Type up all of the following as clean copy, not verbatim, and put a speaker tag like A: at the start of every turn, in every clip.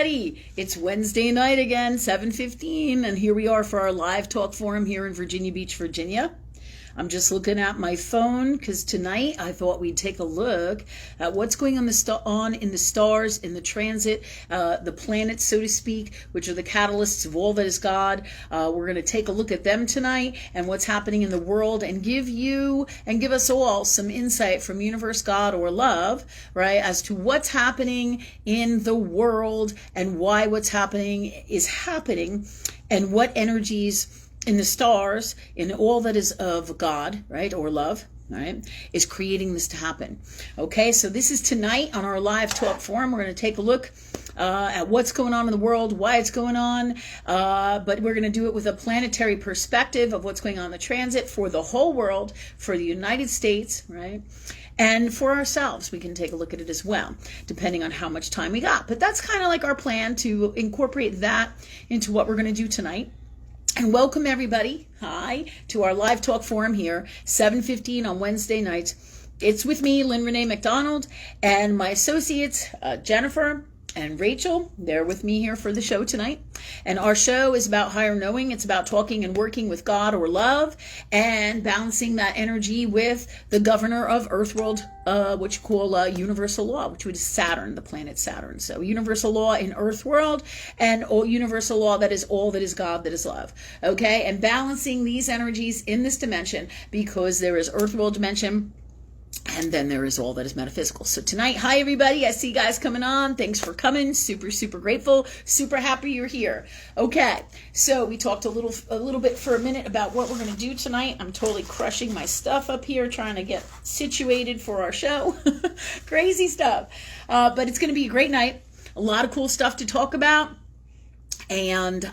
A: everybody. It's Wednesday night again, 7:15, and here we are for our live talk forum here in Virginia Beach, Virginia. I'm just looking at my phone because tonight I thought we'd take a look at what's going on in the stars, in the transit, the planets, so to speak, which are the catalysts of all that is God. We're going to take a look at them tonight and what's happening in the world, and give you and give us all some insight from universe, God, or love, right, as to what's happening in the world and why what's happening is happening, and what energies in the stars, in all that is of God, right, or love, right, is creating this to happen. Okay, so this is tonight on our live talk forum. We're going to take a look at what's going on in the world, why it's going on, but we're going to do it with a planetary perspective of what's going on in the transit for the whole world, for the United States, right, and for ourselves. We can take a look at it as well, depending on how much time we got. But that's kind of like our plan, to incorporate that into what we're going to do tonight. And welcome everybody, hi, to our live talk forum here, 7:15 on Wednesday nights. It's with me, Lynn Rene MacDonald, and my associates, Jennifer and Rachel. They're with me here for the show tonight. And our show is about higher knowing. It's about talking and working with God or love, and balancing that energy with the governor of Earth world, which you call universal law, which is Saturn, the planet Saturn. So universal law in Earth world, and universal law that is all that is God, that is love. Okay, and balancing these energies in this dimension, because there is Earth world dimension, and then there is all that is metaphysical. So tonight, hi everybody, I see you guys coming on. Thanks for coming. Super grateful. Super happy you're here. Okay, so we talked a little bit for a minute about what we're going to do tonight. I'm totally crushing my stuff up here, trying to get situated for our show. Crazy stuff. But it's going to be a great night. A lot of cool stuff to talk about. And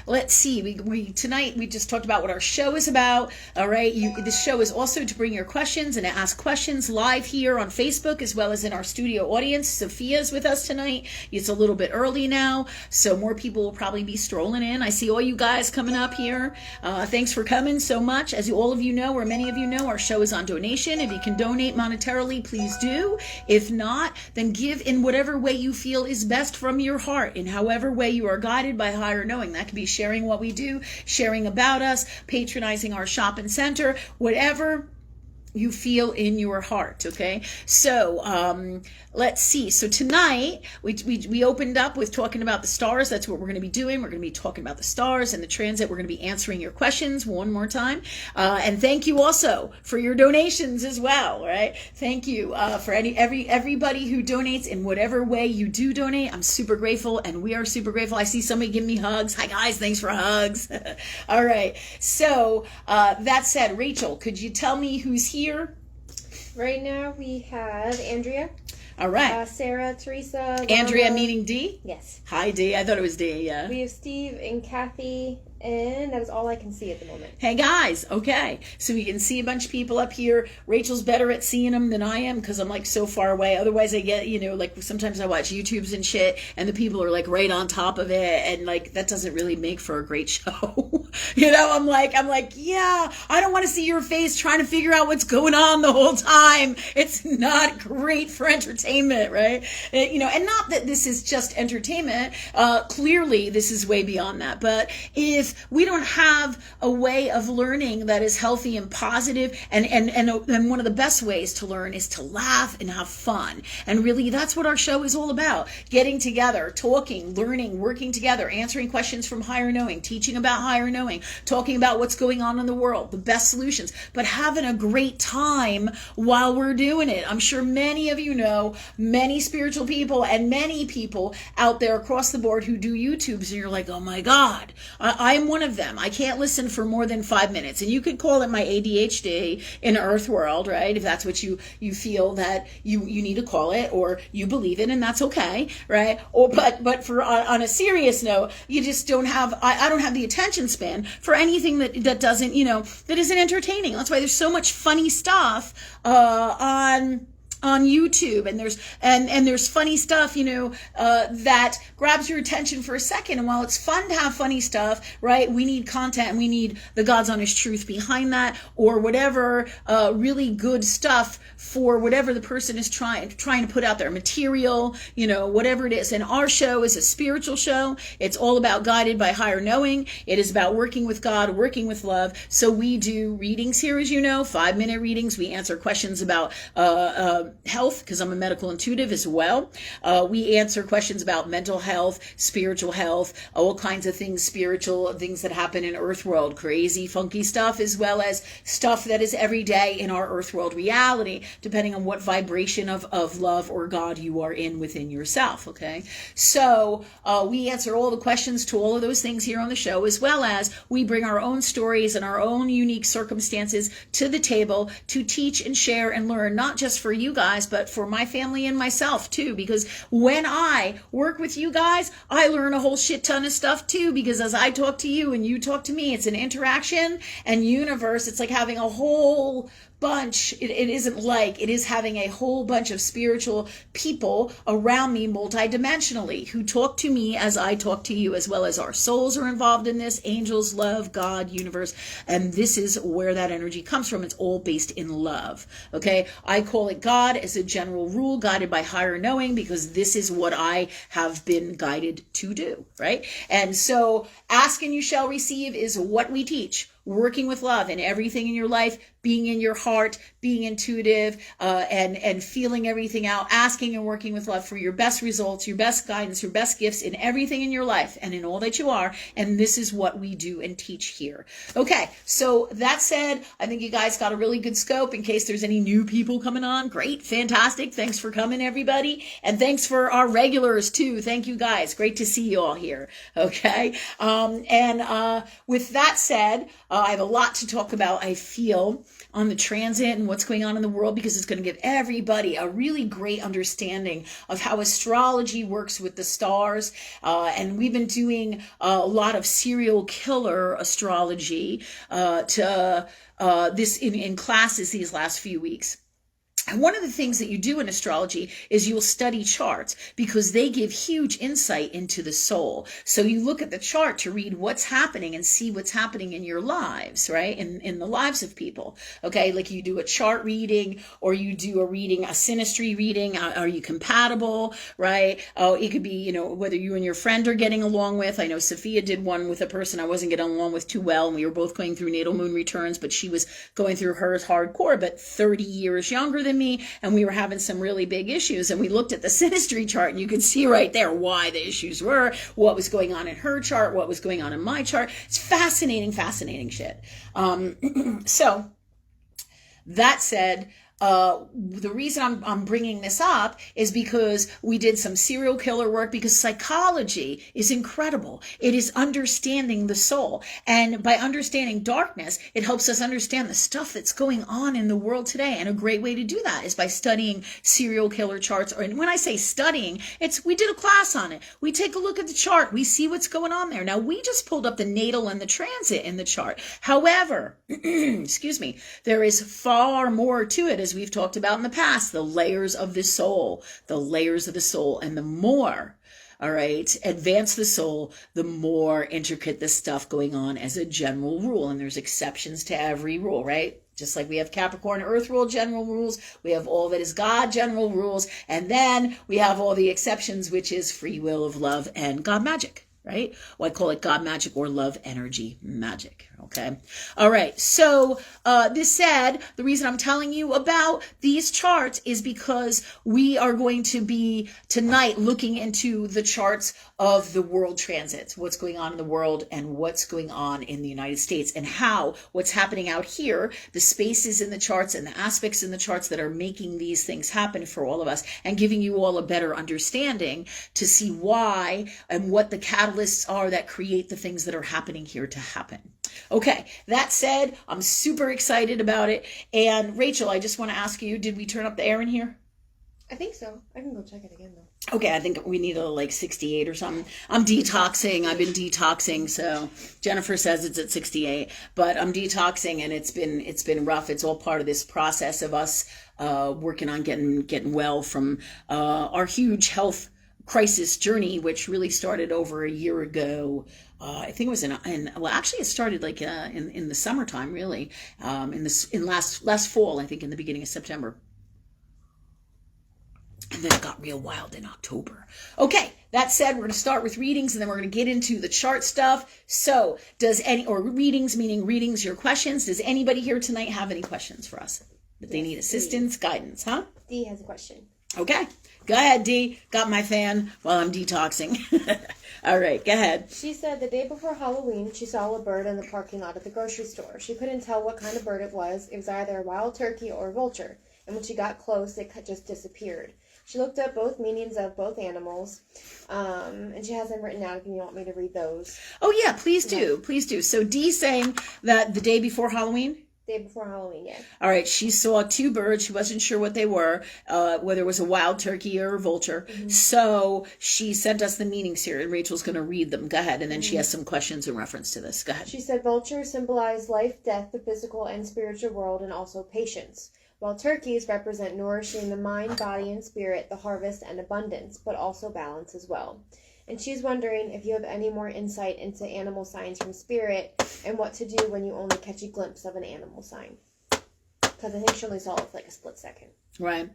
A: let's see, we tonight we just talked about what our show is about. All right, this show is also to bring your questions and to ask questions live here on Facebook, as well as in our studio audience. Sophia's with us tonight. It's a little bit early now, so more people will probably be strolling in. I see all you guys coming up here. Thanks for coming so much. As all of you know, or many of you know, our show is on donation. If you can donate monetarily, please do. If not, then give in whatever way you feel is best from your heart, in however way you are guided by higher knowing. That could be sharing what we do, sharing about us, patronizing our shop and center, whatever you feel in your heart. Okay, so let's see. So tonight we opened up with talking about the stars. That's what we're going to be doing. We're going to be talking about the stars and the transit. We're going to be answering your questions one more time, and thank you also for your donations as well. Right? Thank you for everybody who donates in whatever way you do donate. I'm super grateful, and we are super grateful. I see somebody giving me hugs. Hi guys, thanks for hugs. All right. So that said, Rachel, could you tell me who's here?
B: Right now we have Andrea.
A: All right.
B: Sarah, Teresa.
A: Andrea
B: Lana.
A: meaning D?
B: Yes.
A: Hi D. I thought it was D, yeah.
B: We have Steve and Kathy, and that is all I can see at the moment.
A: Hey guys, okay. So we can see a bunch of people up here. Rachel's better at seeing them than I am, because I'm like so far away. Otherwise I get, like sometimes I watch YouTubes and shit, and the people are like right on top of it, and like that doesn't really make for a great show. I'm like, yeah, I don't want to see your face trying to figure out what's going on the whole time. It's not great for entertainment, right? And not that this is just entertainment. Clearly this is way beyond that. But if we don't have a way of learning that is healthy and positive, and one of the best ways to learn is to laugh and have fun. And really that's what our show is all about. Getting together, talking, learning, working together, answering questions from higher knowing, teaching about higher knowing, talking about what's going on in the world, the best solutions, but having a great time while we're doing it. I'm sure many of you know many spiritual people and many people out there across the board who do YouTubes, and you're like, oh my God, I'm one of them. I can't listen for more than 5 minutes. And you could call it my ADHD in Earth world, right? If that's what you feel that you need to call it, or you believe it, and that's okay, right? But for on a serious note, you just don't have, I don't have the attention span for anything that doesn't, that isn't entertaining. That's why there's so much funny stuff on on YouTube, and there's funny stuff, that grabs your attention for a second. And while it's fun to have funny stuff, right, we need content, and we need the God's honest truth behind that, or whatever really good stuff for whatever the person is trying to put out there, material, whatever it is. And our show is a spiritual show. It's all about guided by higher knowing. It is about working with God, working with love. So we do readings here, as 5-minute readings. We answer questions about health, because I'm a medical intuitive as well. We answer questions about mental health, spiritual health, all kinds of things, spiritual things that happen in earth world, crazy, funky stuff, as well as stuff that is every day in our earth world reality, depending on what vibration of love or God you are in within yourself. Okay. So we answer all the questions to all of those things here on the show, as well as we bring our own stories and our own unique circumstances to the table to teach and share and learn, not just for you guys, but for my family and myself too. Because when I work with you guys, I learn a whole shit ton of stuff too, because as I talk to you and you talk to me, it's an interaction and universe. It's like having a whole bunch, it is having a whole bunch of spiritual people around me multidimensionally who talk to me as I talk to you, as well as our souls are involved in this, angels, love, God, universe, and this is where that energy comes from. It's all based in love. Okay, I call it God as a general rule, guided by higher knowing, because this is what I have been guided to do, right? And so ask and you shall receive is what we teach. Working with love in everything in your life, being in your heart, being intuitive, and feeling everything out, asking and working with love for your best results, your best guidance, your best gifts in everything in your life and in all that you are. And this is what we do and teach here. Okay, so that said, I think you guys got a really good scope in case there's any new people coming on. Great, fantastic. Thanks for coming, everybody. And thanks for our regulars too. Thank you guys. Great to see you all here. Okay. With that said, I have a lot to talk about, I feel, on the transit and what's going on in the world, because it's going to give everybody a really great understanding of how astrology works with the stars. And we've been doing a lot of serial killer astrology in classes these last few weeks. And one of the things that you do in astrology is you'll study charts, because they give huge insight into the soul. So you look at the chart to read what's happening and see what's happening in your lives, right? In the lives of people. Okay, like you do a chart reading, or you do a synastry reading. Are you compatible, right? Oh, it could be, whether you and your friend are getting along with. I know Sophia did one with a person I wasn't getting along with too well, and we were both going through natal moon returns, but she was going through hers hardcore, but 30 years younger than me, and we were having some really big issues. And we looked at the synastry chart, and you could see right there why the issues were, what was going on in her chart, what was going on in my chart. It's fascinating shit. So that said, the reason I'm bringing this up is because we did some serial killer work, because psychology is incredible. It is understanding the soul. And by understanding darkness, it helps us understand the stuff that's going on in the world today. And a great way to do that is by studying serial killer charts. And when I say studying, we did a class on it. We take a look at the chart. We see what's going on there. Now, we just pulled up the natal and the transit in the chart. However, excuse me, there is far more to it, as we've talked about in the past, the layers of the soul, and the more, all right, advance the soul, the more intricate the stuff going on as a general rule. And there's exceptions to every rule, right? Just like we have Capricorn Earth rule general rules, we have all that is God general rules, and then we have all the exceptions, which is free will of love and God magic, right? Well, I call it God magic or love energy magic. Okay. All right. So this said, the reason I'm telling you about these charts is because we are going to be tonight looking into the charts of the world transits, what's going on in the world and what's going on in the United States, and how what's happening out here, the spaces in the charts and the aspects in the charts that are making these things happen for all of us, and giving you all a better understanding to see why and what the catalysts are that create the things that are happening here to happen. Okay, that said, I'm super excited about it. And Rachel, I just want to ask you, did we turn up the air in here?
B: I think so. I can go check it again though.
A: Okay, I think we need a like 68 or something. I'm detoxing. I've been detoxing, so Jennifer says it's at 68, but I'm detoxing, and it's been rough. It's all part of this process of us working on getting well from our huge health crisis journey, which really started over a year ago. I think it was well, actually it started like in the summertime, really, in last fall, I think, in the beginning of September. And then it got real wild in October. Okay, that said, we're going to start with readings, and then we're going to get into the chart stuff. So, readings, meaning readings, your questions. Does anybody here tonight have any questions for us? That they need assistance, guidance, huh?
B: Dee has a question.
A: Okay, go ahead, Dee. Got my fan while I'm detoxing. All right, go ahead.
B: She said the day before Halloween, she saw a bird in the parking lot at the grocery store. She couldn't tell what kind of bird it was. It was either a wild turkey or a vulture. And when she got close, it just disappeared. She looked up both meanings of both animals, and she has them written out if you want me to read those.
A: Oh, yeah, please do. Please do. So Dee's saying that the day before Halloween?
B: Day before Halloween, yeah.
A: All right, she saw two birds. She wasn't sure what they were, whether it was a wild turkey or a vulture. Mm-hmm. So she sent us the meanings here, and Rachel's going to read them. Go ahead, and then she has some questions in reference to this. Go ahead.
B: She said vultures symbolize life, death, the physical and spiritual world, and also patience. While turkeys represent nourishing the mind, body, and spirit, the harvest and abundance, but also balance as well. And she's wondering if you have any more insight into animal signs from spirit and what to do when you only catch a glimpse of an animal sign. Because I think she only saw it for like a split second.
A: Right.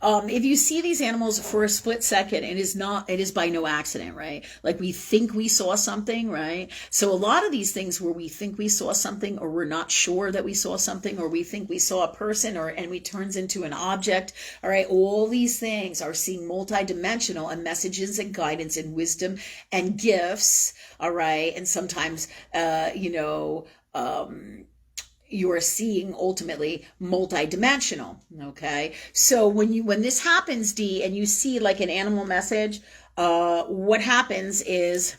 A: If you see these animals for a split second, it is by no accident, right? Like we think we saw something, right? So a lot of these things where we think we saw something, or we're not sure that we saw something, or we think we saw a person, and we turns into an object. All right. All these things are seen multidimensional, and messages and guidance and wisdom and gifts. All right. And sometimes, you are seeing ultimately multidimensional. Okay. So when this happens, Dee, and you see like an animal message, what happens is,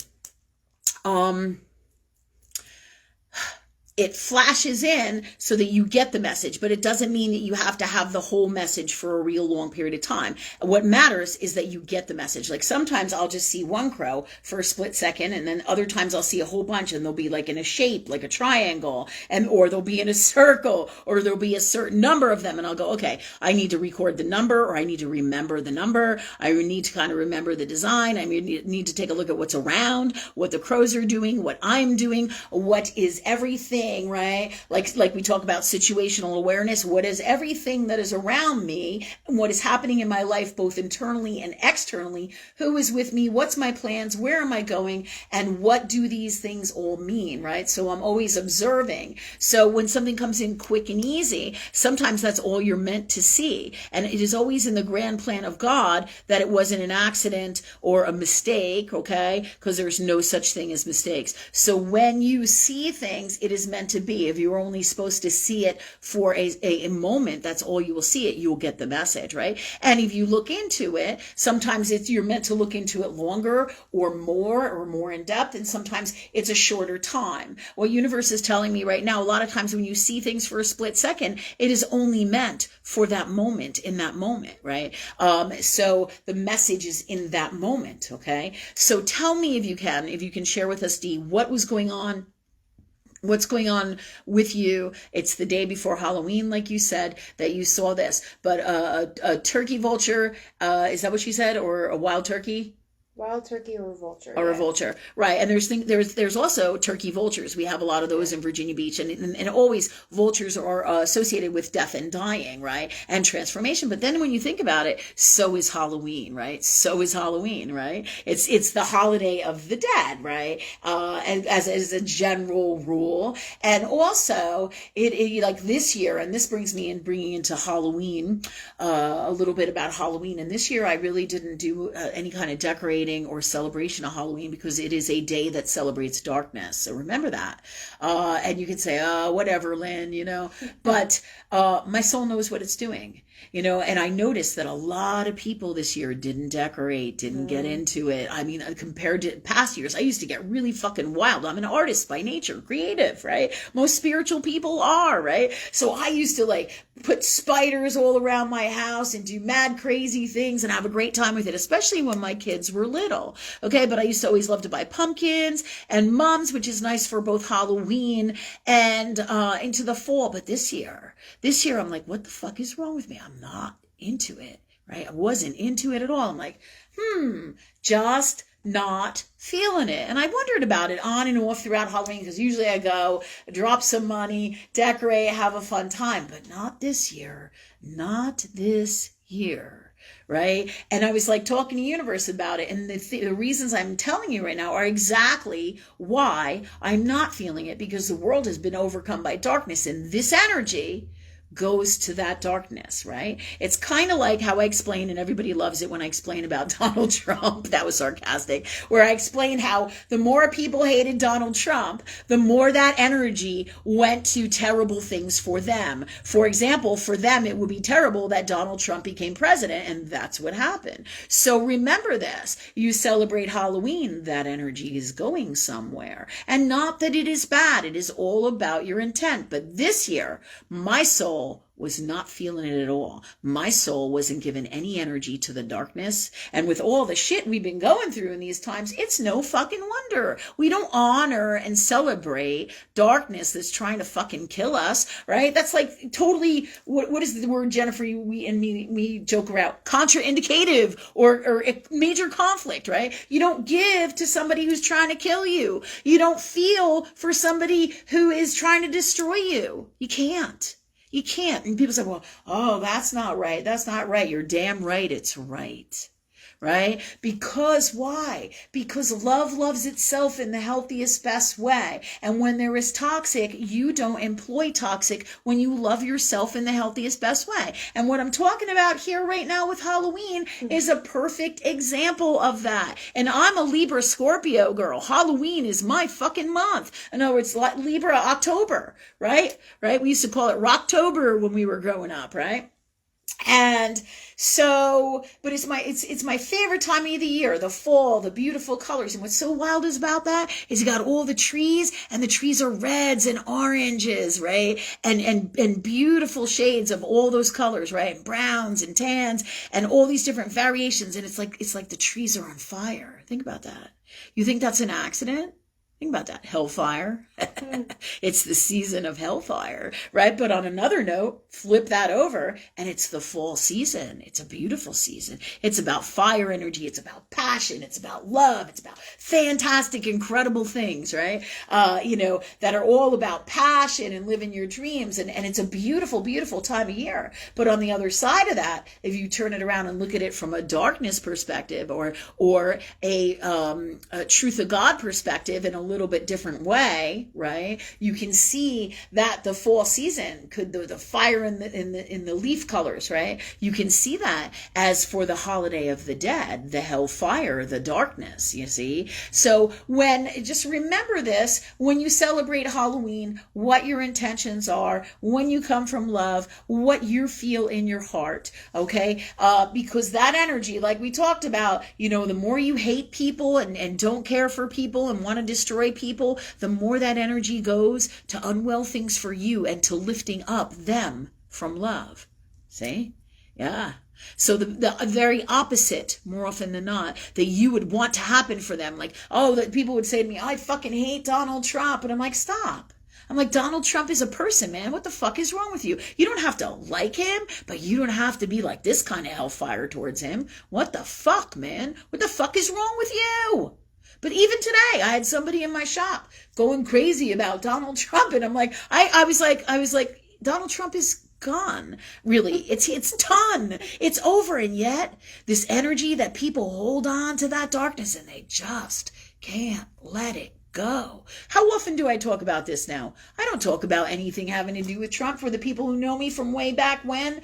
A: it flashes in so that you get the message, but it doesn't mean that you have to have the whole message for a real long period of time. What matters is that you get the message. Like sometimes I'll just see one crow for a split second, and then other times I'll see a whole bunch, and they'll be like in a shape, like a triangle, or they'll be in a circle, or there'll be a certain number of them, and I'll go, okay, I need to record the number, or I need to remember the number. I need to kind of remember the design. I need to take a look at what's around, what the crows are doing, what I'm doing, what is everything, right? Like we talk about situational awareness. What is everything that is around me, and what is happening in my life, both internally and externally? Who is with me? What's my plans? Where am I going? And what do these things all mean, right? So I'm always observing. So when something comes in quick and easy, sometimes that's all you're meant to see. And it is always in the grand plan of God that it wasn't an accident or a mistake, okay? Because there's no such thing as mistakes. So when you see things, it is meant to be. If you're only supposed to see it for a moment, that's all you will see it. You'll get the message, right? And if you look into it, sometimes you're meant to look into it longer or more in depth, and sometimes it's a shorter time. What universe is telling me right now, a lot of times when you see things for a split second, it is only meant for that moment, in that moment, right? So the message is in that moment, okay? So tell me if you can share with us, Dee, what was going on. What's going on with you? It's the day before Halloween, like you said, that you saw this. But a turkey vulture, is that what she said? Or a wild turkey?
B: Wild turkey or a vulture.
A: Or a vulture, right. And there's also turkey vultures. We have a lot of those in Virginia Beach. And always vultures are associated with death and dying, right? And transformation. But then when you think about it, so is Halloween, right? So is Halloween, right? It's the holiday of the dead, right? And as a general rule. And also, it like this year, and this bringing into Halloween, a little bit about Halloween. And this year, I really didn't do any kind of decorating celebrating or celebration of Halloween because it is a day that celebrates darkness. So remember that. And you can say, oh, whatever, Lynn, but my soul knows what it's doing. And I noticed that a lot of people this year didn't decorate, didn't get into it. I mean, compared to past years, I used to get really fucking wild. I'm an artist by nature, creative, right? Most spiritual people are, right? So I used to put spiders all around my house and do mad crazy things and have a great time with it, especially when my kids were little. Okay. But I used to always love to buy pumpkins and mums, which is nice for both Halloween and into the fall. But this year, I'm like, what the fuck is wrong with me? I'm not into it, right? I wasn't into it at all. I'm like, just not feeling it. And I wondered about it on and off throughout Halloween, because usually I go drop some money, decorate, have a fun time, but not this year, right? And I was talking to Universe about it, and the reasons I'm telling you right now are exactly why I'm not feeling it, because the world has been overcome by darkness, and this energy goes to that darkness, right? It's kind of like how I explain, and everybody loves it when I explain about Donald Trump. That was sarcastic, where I explain how the more people hated Donald Trump, the more that energy went to terrible things for them. For example, for them, it would be terrible that Donald Trump became president, and that's what happened. So remember this. You celebrate Halloween, that energy is going somewhere. And not that it is bad. It is all about your intent. But this year, my soul was not feeling it at all. My soul wasn't giving any energy to the darkness. And with all the shit we've been going through in these times, it's no fucking wonder we don't honor and celebrate darkness that's trying to fucking kill us, right? That's totally, what is the word, Jennifer, we joke around, contraindicative or a major conflict, right? You don't give to somebody who's trying to kill you. You don't feel for somebody who is trying to destroy you. You can't. You can't. And people say, well, oh, that's not right. That's not right. You're damn right. It's right. Right? Because why? Because love loves itself in the healthiest, best way. And when there is toxic, you don't employ toxic when you love yourself in the healthiest, best way. And what I'm talking about here right now with Halloween is a perfect example of that. And I'm a Libra Scorpio girl. Halloween is my fucking month. In other words, Libra October, right? Right? We used to call it Rocktober when we were growing up, right? And so, but it's my favorite time of the year, the fall, the beautiful colors. And what's so wild is about that is you got all the trees, and the trees are reds and oranges, right? And beautiful shades of all those colors, right? And browns and tans and all these different variations. And it's like the trees are on fire. Think about that. You think that's an accident? Think about that. Hellfire. It's the season of hellfire, right? But on another note, flip that over, and it's the fall season. It's a beautiful season. It's about fire energy. It's about passion. It's about love. It's about fantastic, incredible things, right? That are all about passion and living your dreams. And it's a beautiful, beautiful time of year. But on the other side of that, if you turn it around and look at it from a darkness perspective or a truth of God perspective in a little bit different way, right? You can see that the fall season could the fire in the leaf colors, right? You can see that as for the holiday of the dead, the hellfire, the darkness, you see? So just remember this, when you celebrate Halloween, what your intentions are, when you come from love, what you feel in your heart, okay? Because that energy, like we talked about, the more you hate people and don't care for people and want to destroy people, the more that energy goes to unwell things for you and to lifting up them from love. See? Yeah. So the very opposite, more often than not, that you would want to happen for them. That people would say to me, I fucking hate Donald Trump. And I'm like, stop. I'm like, Donald Trump is a person, man. What the fuck is wrong with you? You don't have to like him, but you don't have to be like this kind of hellfire towards him. What the fuck, man? What the fuck is wrong with you? But even today, I had somebody in my shop going crazy about Donald Trump. And I'm like, I was like, Donald Trump is gone. Really, it's done. It's over. And yet this energy that people hold on to that darkness and they just can't let it go. How often do I talk about this now? I don't talk about anything having to do with Trump. For the people who know me from way back when,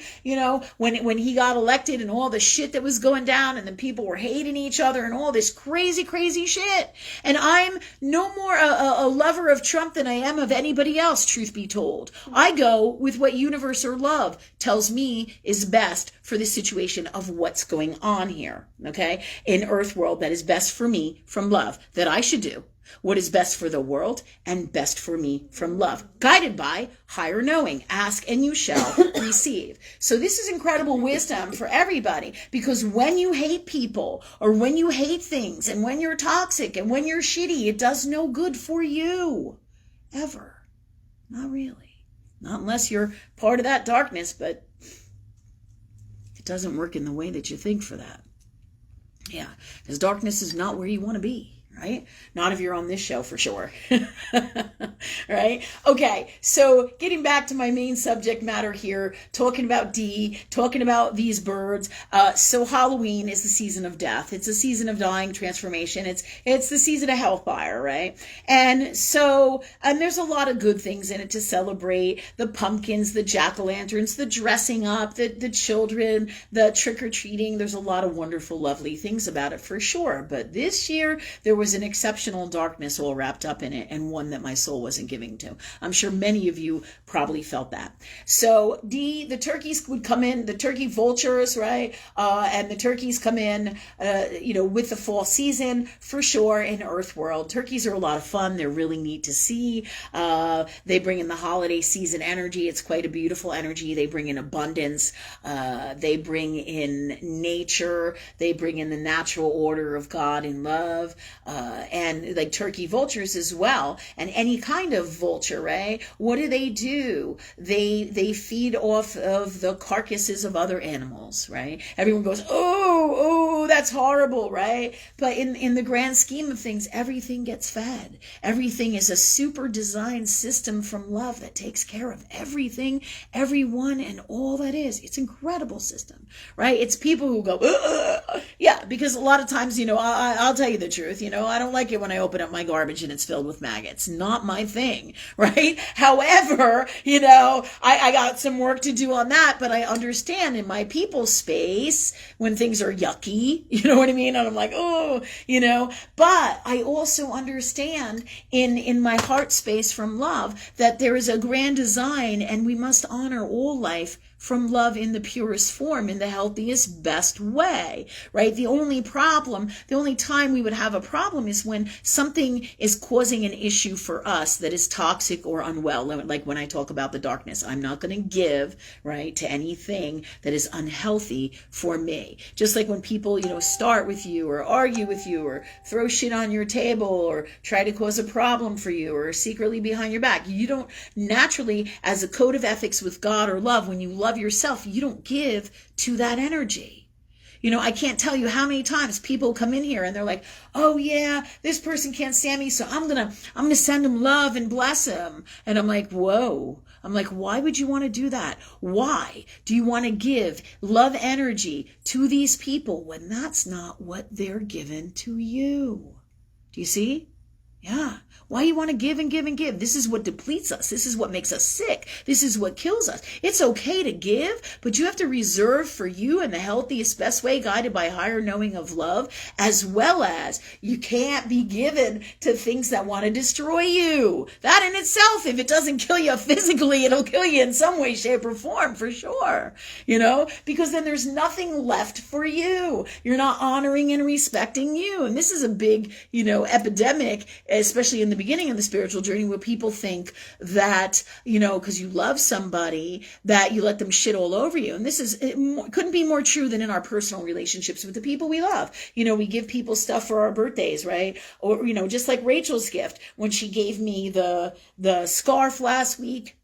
A: when he got elected and all the shit that was going down and the people were hating each other and all this crazy, crazy shit. And I'm no more a lover of Trump than I am of anybody else, truth be told. I go with what universe or love tells me is best for the situation of what's going on here, okay? In Earth world, that is best for me from love, that I should do what is best for the world and best for me from love, guided by higher knowing. Ask and you shall receive. So this is incredible wisdom for everybody, because when you hate people or when you hate things and when you're toxic and when you're shitty, it does no good for you, ever. Not really. Not unless you're part of that darkness, but it doesn't work in the way that you think for that. Yeah, because darkness is not where you want to be. Right? Not if you're on this show, for sure. Right? Okay, so getting back to my main subject matter here, talking about D, talking about these birds. So Halloween is the season of death. It's a season of dying, transformation. It's the season of hellfire, right? And there's a lot of good things in it to celebrate. The pumpkins, the jack-o'-lanterns, the dressing up, the children, the trick-or-treating. There's a lot of wonderful, lovely things about it, for sure. But this year, there was an exceptional darkness all wrapped up in it, and one that my soul wasn't giving to. I'm sure many of you probably felt that. So the turkeys would come in, the turkey vultures, right? And the turkeys come in, with the fall season, for sure, in Earth world. Turkeys are a lot of fun. They're really neat to see. They bring in the holiday season energy. It's quite a beautiful energy. They bring in abundance. They bring in nature. They bring in the natural order of God and love. And like turkey vultures as well, and any kind of vulture, right? What do? They feed off of the carcasses of other animals, right? Everyone goes, oh, that's horrible, right? But in the grand scheme of things, everything gets fed. Everything is a super designed system from love that takes care of everything, everyone, and all that is. It's an incredible system, right? It's people who go, ugh. Yeah, because a lot of times, I'll tell you the truth, I don't like it when I open up my garbage and it's filled with maggots. Not my thing, right? However, I got some work to do on that, but I understand in my people space when things are yucky, you know what I mean? And I'm like, but I also understand in my heart space from love that there is a grand design, and we must honor all life from love in the purest form, in the healthiest, best way, right? The only time we would have a problem is when something is causing an issue for us that is toxic or unwell. Like when I talk about the darkness, I'm not going to give, right, to anything that is unhealthy for me. Just like when people, start with you or argue with you or throw shit on your table or try to cause a problem for you or secretly behind your back. You don't naturally, as a code of ethics with God or love, when you love yourself, you don't give to that energy. I can't tell you how many times people come in here and they're like, oh yeah, this person can't stand me, so I'm gonna send him love and bless him. And I'm like, whoa. I'm like, why would you want to do that? Why do you want to give love energy to these people when that's not what they're given to you? Do you see? Yeah. Why you want to give and give and give? This is what depletes us. This is what makes us sick. This is what kills us. It's okay to give, but you have to reserve for you in the healthiest, best way, guided by higher knowing of love, as well as you can't be given to things that want to destroy you. That in itself, if it doesn't kill you physically, it'll kill you in some way, shape, or form, for sure. Because then there's nothing left for you. You're not honoring and respecting you. And this is a big, epidemic, especially in the beginning of the spiritual journey, where people think that, because you love somebody, that you let them shit all over you. And it couldn't be more true than in our personal relationships with the people we love. We give people stuff for our birthdays, right? Or, just like Rachel's gift, when she gave me the scarf last week,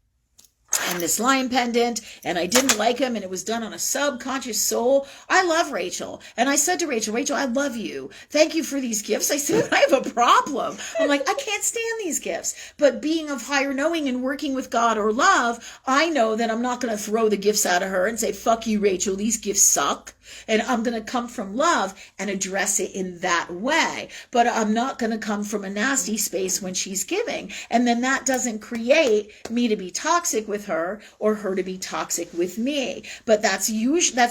A: and this lion pendant, and I didn't like him, and it was done on a subconscious soul. I love Rachel. And I said to Rachel, I love you. Thank you for these gifts. I said, I have a problem. I'm like, I can't stand these gifts. But being of higher knowing and working with God or love, I know that I'm not going to throw the gifts out of her and say, fuck you, Rachel, these gifts suck. And I'm going to come from love and address it in that way. But I'm not going to come from a nasty space when she's giving. And then that doesn't create me to be toxic with her or her to be toxic with me. But that's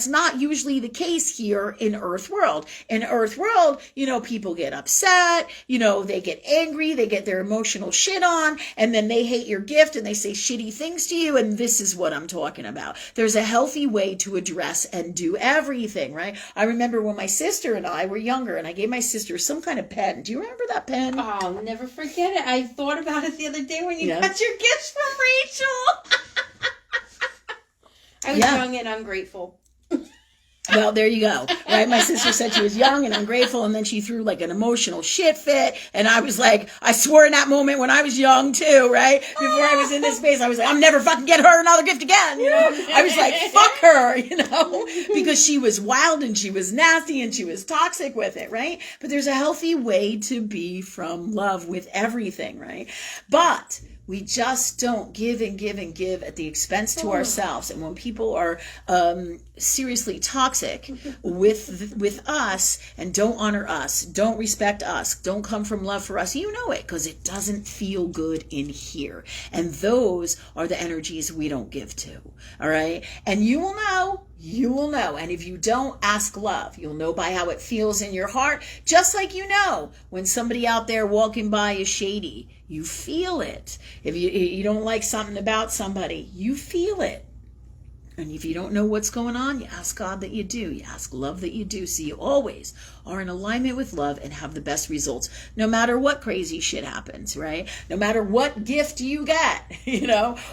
A: not usually the case here in Earth World. In Earth World, people get upset, they get angry, they get their emotional shit on, and then they hate your gift and they say shitty things to you. And this is what I'm talking about. There's a healthy way to address and do everything, right? I remember when my sister and I were younger and I gave my sister some kind of pen. Do you remember that pen?
C: Oh, I'll never forget it. I thought about it the other day when you got your gifts from Rachel. I was young and ungrateful.
A: Well, there you go, right? My sister said she was young and ungrateful, and then she threw like an emotional shit fit, and I was like, I swore in that moment when I was young too, right? Before I was in this space, I was like, I'm never fucking get her another gift again, I was like, fuck her, because she was wild and she was nasty and she was toxic with it, right? But there's a healthy way to be from love with everything, right? But we just don't give and give and give at the expense to ourselves. And when people are seriously toxic with us and don't honor us, don't respect us, don't come from love for us, you know it, because it doesn't feel good in here. And those are the energies we don't give to. All right? And you will know. You will know. And if you don't, ask love. You'll know by how it feels in your heart. Just like when somebody out there walking by is shady. You feel it. If you don't like something about somebody, you feel it. And if you don't know what's going on, you ask God that you do. You ask love that you do. So you always are in alignment with love and have the best results, no matter what crazy shit happens, right? No matter what gift you get,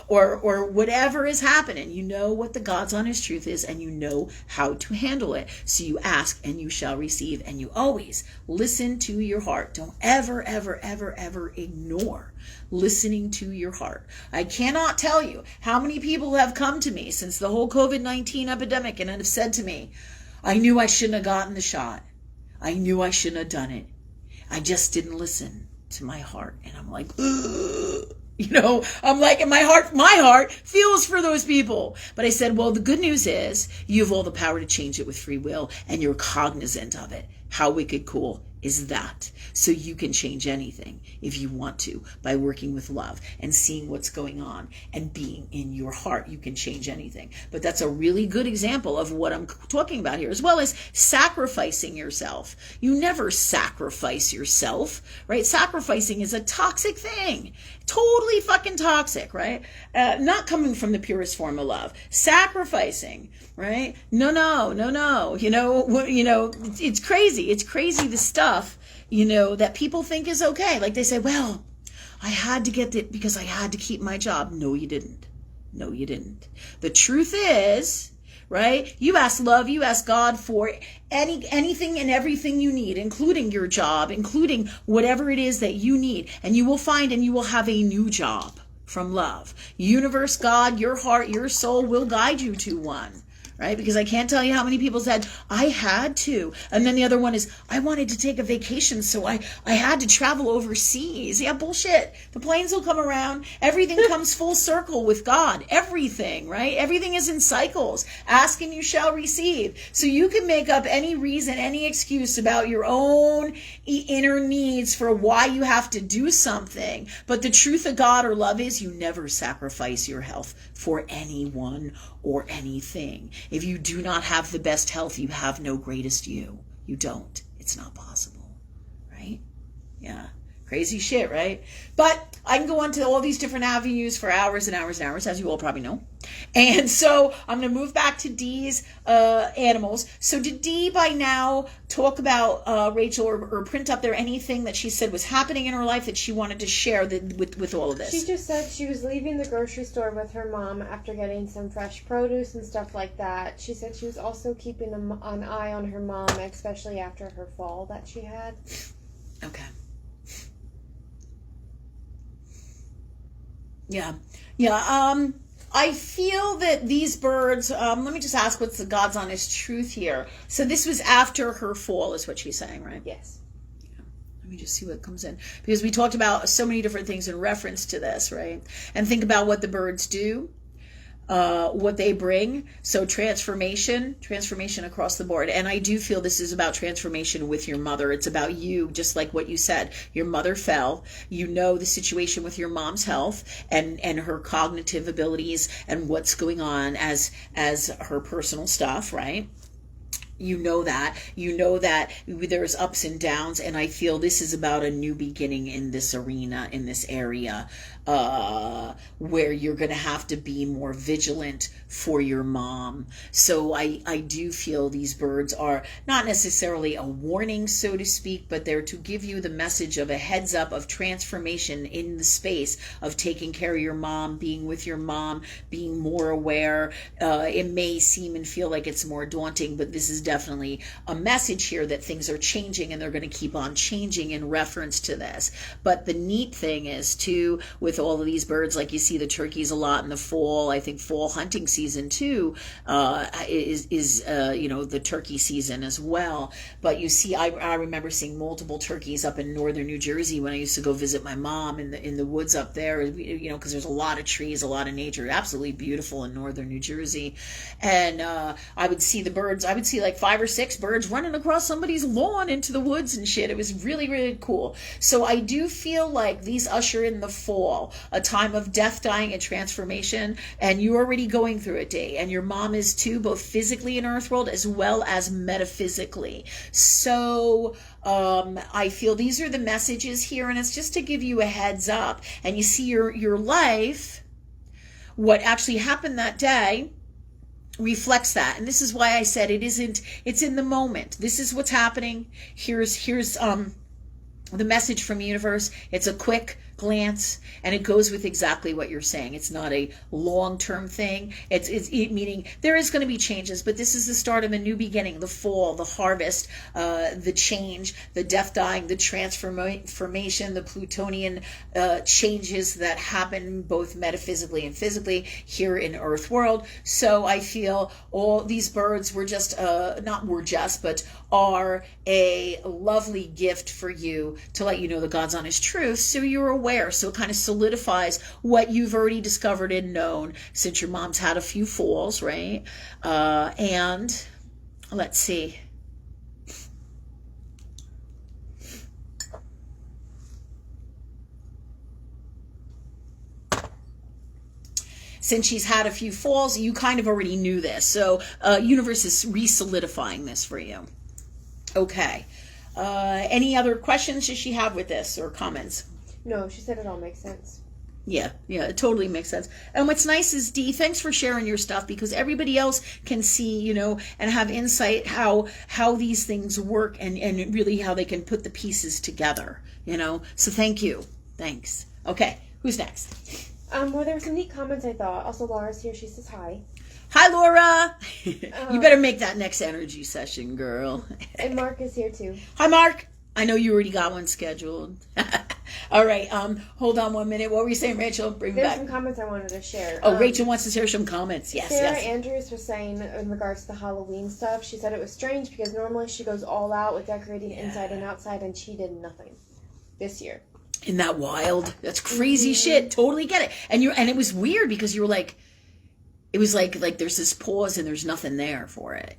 A: or whatever is happening, you know what the God's honest truth is and you know how to handle it. So you ask and you shall receive, and you always listen to your heart. Don't ever, ever, ever, ever ignore listening to your heart. I cannot tell you how many people have come to me since the whole COVID-19 epidemic and have said to me, I knew I shouldn't have gotten the shot. I knew I shouldn't have done it. I just didn't listen to my heart. And I'm like, I'm like, and my heart feels for those people. But I said, well, the good news is you have all the power to change it with free will, and you're cognizant of it. How wicked cool is that? So you can change anything if you want to by working with love and seeing what's going on and being in your heart. You can change anything. But that's a really good example of what I'm talking about here, as well as sacrificing yourself. You never sacrifice yourself, right? Sacrificing is a toxic thing. Totally fucking toxic, right? Not coming from the purest form of love. Sacrificing, right? No. It's crazy. It's crazy the stuff, that people think is okay. Like they say, well, I had to get it because I had to keep my job. No, you didn't. No, you didn't. The truth is, right? You ask love, you ask God for anything and everything you need, including your job, including whatever it is that you need. And you will find and you will have a new job from love. Universe, God, your heart, your soul will guide you to one. Right? Because I can't tell you how many people said, I had to. And then the other one is, I wanted to take a vacation, so I had to travel overseas. Yeah, bullshit. The planes will come around. Everything comes full circle with God. Everything, right? Everything is in cycles. Ask and you shall receive. So you can make up any reason, any excuse about your own inner needs for why you have to do something. But the truth of God or love is you never sacrifice your health for anyone or anything. If you do not have the best health, you have no greatest you. You don't. It's not possible, right? Yeah. Crazy shit, right? But I can go on to all these different avenues for hours and hours and hours, as you all probably know. And so I'm going to move back to Dee's animals. So did Dee by now talk about Rachel or print up there anything that she said was happening in her life that she wanted to share with all of this?
B: She just said she was leaving the grocery store with her mom after getting some fresh produce and stuff like that. She said she was also keeping an eye on her mom, especially after her fall that she had.
A: Okay. Yeah. I feel that these birds, let me just ask what's the God's honest truth here. So this was after her fall is what she's saying, right?
B: Yes.
A: Yeah. Let me just see what comes in. Because we talked about so many different things in reference to this, right? And think about what the birds do. what they bring. So transformation across the board. And I do feel this is about transformation with your mother. It's about you, just like what you said. Your mother fell. You know the situation with your mom's health and her cognitive abilities and what's going on as her personal stuff, right? You know that there's ups and downs, and I feel this is about a new beginning in this arena, in this area, where you're going to have to be more vigilant for your mom. So I do feel these birds are not necessarily a warning, so to speak, but they're to give you the message of a heads up of transformation in the space of taking care of your mom, being with your mom, being more aware. It may seem and feel like it's more daunting, but this is definitely a message here that things are changing, and they're going to keep on changing in reference to this. But the neat thing is too, with all of these birds, like you see the turkeys a lot in the fall. I think fall hunting season too is the turkey season as well. But you see, I remember seeing multiple turkeys up in northern New Jersey when I used to go visit my mom in the woods up there. Because there's a lot of trees, a lot of nature, absolutely beautiful in northern New Jersey. And I would see the birds. I would see like 5 or 6 birds running across somebody's lawn into the woods and shit. It was really, really cool. So I do feel like these usher in the fall, a time of death, dying, and transformation. And you're already going through it, Dee. And your mom is too, both physically in Earth world as well as metaphysically. So I feel these are the messages here, and it's just to give you a heads up. And you see your life, what actually happened that day, reflects that. And this is why I said it's in the moment. This is what's happening. Here's the message from the universe. It's a quick glance, and it goes with exactly what you're saying. It's not a long-term thing. It's meaning there is going to be changes, but this is the start of a new beginning, the fall, the harvest, the change, the death, dying, the transformation, the Plutonian changes that happen both metaphysically and physically here in Earth world. So I feel all these birds are a lovely gift for you to let you know the God's honest truth, so you're aware. So it kind of solidifies what you've already discovered and known, since your mom's had a few falls, right? And let's see. Since she's had a few falls, you kind of already knew this. So universe is re-solidifying this for you. Okay. Any other questions does she have with this, or comments?
B: No, she said it all makes sense.
A: Yeah, it totally makes sense. And what's nice is, Dee, thanks for sharing your stuff, because everybody else can see, and have insight how these things work, and really how they can put the pieces together, So thank you. Thanks. Okay, who's next?
B: Well, there were some neat comments, I thought. Also, Laura's here. She says hi.
A: Hi, Laura. You better make that next energy session, girl.
B: And Mark is here, too.
A: Hi, Mark. I know you already got one scheduled. All right. Hold on 1 minute. What were you saying, Rachel? Bring
B: There's
A: back.
B: some comments I wanted to share.
A: Oh, Rachel wants to share some comments. Yes,
B: Sarah
A: yes.
B: Andrews was saying, in regards to the Halloween stuff, she said it was strange because normally she goes all out with decorating inside and outside, and she did nothing this year.
A: Isn't that wild? That's crazy shit. Totally get it. And it was weird because you were like, it was like there's this pause and there's nothing there for it,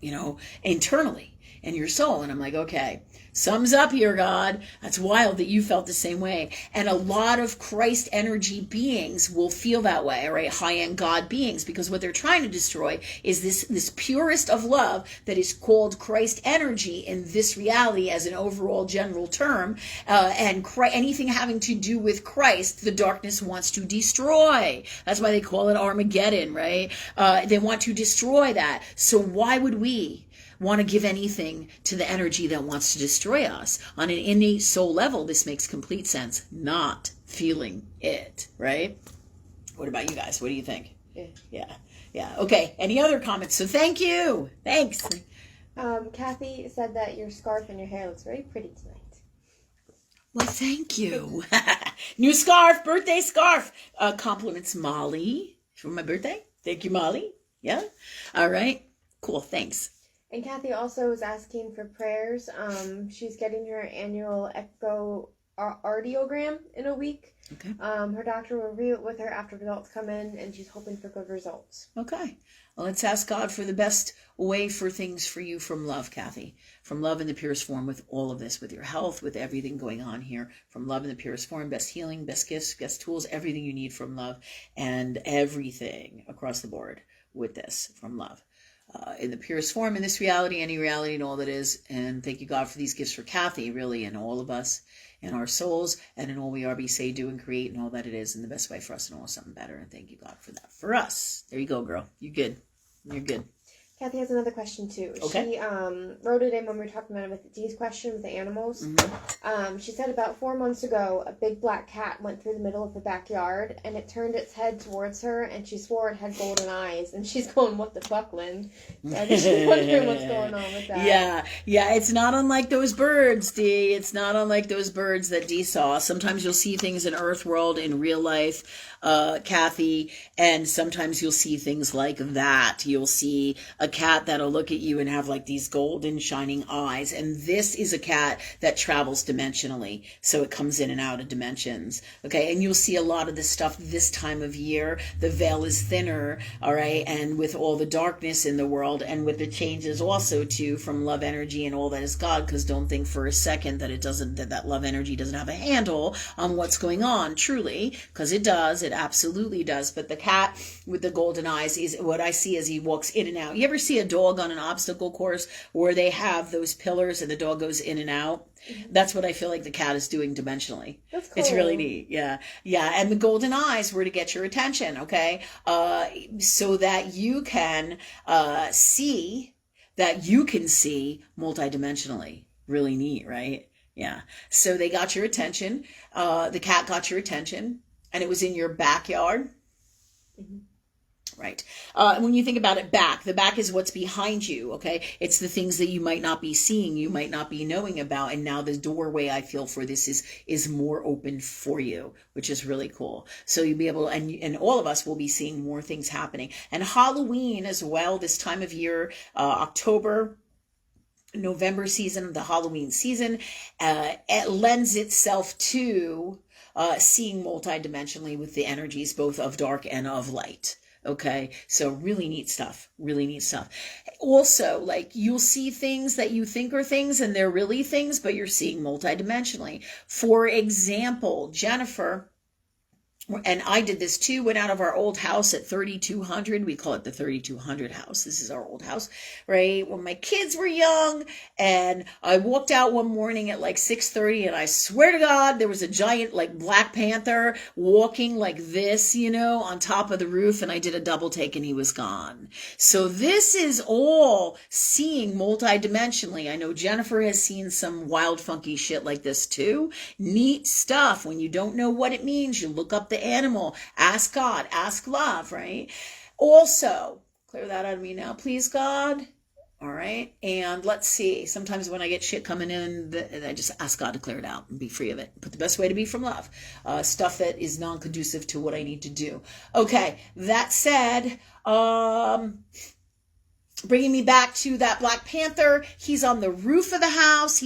A: internally in your soul. And I'm like, okay, sums up here, God. That's wild that you felt the same way. And a lot of Christ energy beings will feel that way, right? High-end God beings, because what they're trying to destroy is this purest of love that is called Christ energy in this reality as an overall general term. And anything having to do with Christ, the darkness wants to destroy. That's why they call it Armageddon, right? They want to destroy that. So why would we want to give anything to the energy that wants to destroy us? On an innate soul level, this makes complete sense. Not feeling it, right? What about you guys? What do you think? Yeah. Okay. Any other comments? So thank you. Thanks.
B: Kathy said that your scarf and your hair looks very pretty tonight.
A: Well, thank you. New scarf, birthday scarf. Compliments Molly for my birthday. Thank you, Molly. Yeah. All right. Cool. Thanks.
B: And Kathy also was asking for prayers. She's getting her annual ardiogram in a week.
A: Okay.
B: Her doctor will review it with her after results come in, and she's hoping for good results.
A: Okay. Well, let's ask God for the best way for things for you from love, Kathy. From love in the purest form, with all of this, with your health, with everything going on here. From love in the purest form, best healing, best gifts, best tools, everything you need from love, and everything across the board with this from love. In the purest form, in this reality, any reality, and all that is. And thank you, God, for these gifts for Kathy, really, and all of us, and our souls, and in all we are, be, say, do, and create, and all that it is, in the best way for us, and all something better. And thank you, God, for that. For us. There you go, girl. You good. You're good.
B: Kathy has another question, too.
A: Okay.
B: She wrote it in when we were talking about it with Dee's question with the animals.
A: Mm-hmm.
B: She said about 4 months ago, a big black cat went through the middle of her backyard, and it turned its head towards her, and she swore it had golden eyes. And she's going, what the fuck, Lynn? So I think she's wondering what's going on with that.
A: Yeah, it's not unlike those birds, Dee. It's not unlike those birds that Dee saw. Sometimes you'll see things in Earth World, in real life, Kathy, and sometimes you'll see things like that. You'll see a cat that'll look at you and have like these golden shining eyes, and this is a cat that travels dimensionally, so it comes in and out of dimensions. Okay, and you'll see a lot of this stuff this time of year. The veil is thinner, all right, and with all the darkness in the world, and with the changes also too from love energy and all that is God, because don't think for a second that that love energy doesn't have a handle on what's going on, truly, because it does. It absolutely does. But the cat with the golden eyes is what I see as he walks in and out. You ever see a dog on an obstacle course where they have those pillars and the dog goes in and out? That's what I feel like the cat is doing dimensionally.
B: That's cool.
A: It's really neat. Yeah. And the golden eyes were to get your attention, okay? So that you can see multidimensionally. Really neat, right? Yeah. So they got your attention. The cat got your attention, and it was in your backyard. Mm-hmm. Right. When you think about it, the back is what's behind you, okay? It's the things that you might not be seeing, you might not be knowing about, and now the doorway, I feel, for this is more open for you, which is really cool. So you'll be able, and all of us will be seeing more things happening. And Halloween as well, this time of year, October, November season, the Halloween season, it lends itself to seeing multidimensionally with the energies both of dark and of light. Okay, so really neat stuff. Also, like, you'll see things that you think are things and they're really things, but you're seeing multidimensionally. For example, Jennifer, and I did this too, went out of our old house at 3200. We call it the 3200 house. This is our old house, right? When my kids were young, and I walked out one morning at like 6:30, and I swear to God, there was a giant like Black Panther walking like this, on top of the roof, and I did a double take and he was gone. So this is all seeing multidimensionally. I know Jennifer has seen some wild, funky shit like this too. Neat stuff. When you don't know what it means, you look up the animal, ask God, ask love, right? Also, clear that out of me now, please, God. All right. And let's see. Sometimes when I get shit coming in, I just ask God to clear it out and be free of it. But the best way to be from love. Stuff that is non-conducive to what I need to do. Okay. That said, bringing me back to that Black Panther, he's on the roof of the house.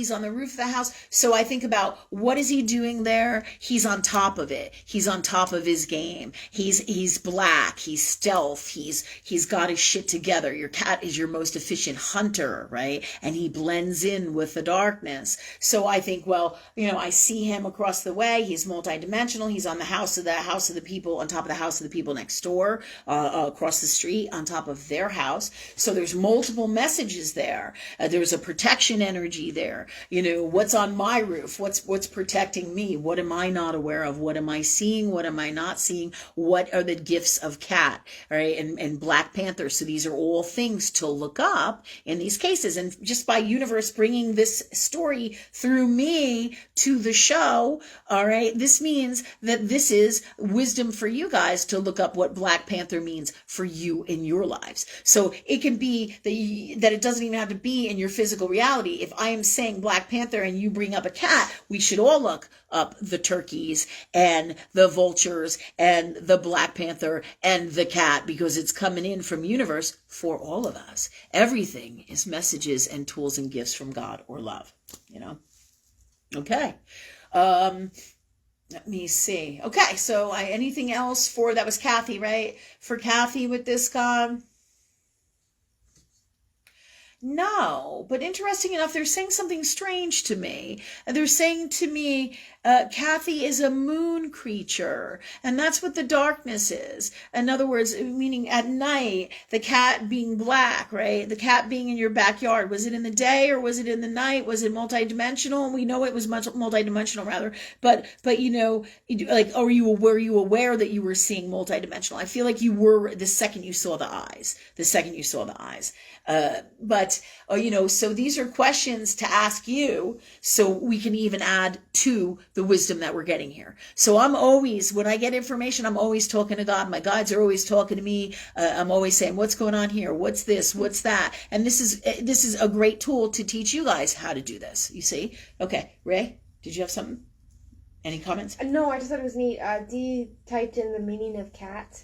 A: So I think about, what is he doing there? He's on top of it. He's on top of his game. He's black. He's stealth. He's got his shit together. Your cat is your most efficient hunter, right? And he blends in with the darkness. So I think, well, I see him across the way. He's multidimensional. He's on the house of the people, on top of the house of the people next door, across the street, on top of their house. So there's multiple messages there. There's a protection energy there. What's on my roof? What's protecting me? What am I not aware of? What am I seeing? What am I not seeing? What are the gifts of cat, right? And Black Panther. So these are all things to look up in these cases. And just by universe bringing this story through me to the show, all right, this means that this is wisdom for you guys to look up what Black Panther means for you in your lives. So it can be that it doesn't even have to be in your physical reality. If I am saying Black Panther and you bring up a cat, we should all look up the turkeys and the vultures and the Black Panther and the cat, because it's coming in from universe for all of us. Everything is messages and tools and gifts from God or love, Okay. Let me see. Okay, so anything else for, that was Kathy, right? For Kathy with this God? No, but interesting enough, they're saying something strange to me. They're saying to me, Kathy is a moon creature, and that's what the darkness is. In other words, meaning at night, the cat being black, right? The cat being in your backyard. Was it in the day or was it in the night? Was it multidimensional? We know it was much multidimensional, rather. But you know, like, were you aware that you were seeing multidimensional? I feel like you were the second you saw the eyes. But you know, so these are questions to ask you, so we can even add to the wisdom that we're getting here. So I'm always, when I get information, I'm always talking to God. My guides are always talking to me. I'm always saying, what's going on here? What's this? What's that? And this is a great tool to teach you guys how to do this. You see? Okay, Ray, did you have something? Any comments?
B: No, I just thought it was neat. Dee typed in the meaning of cat.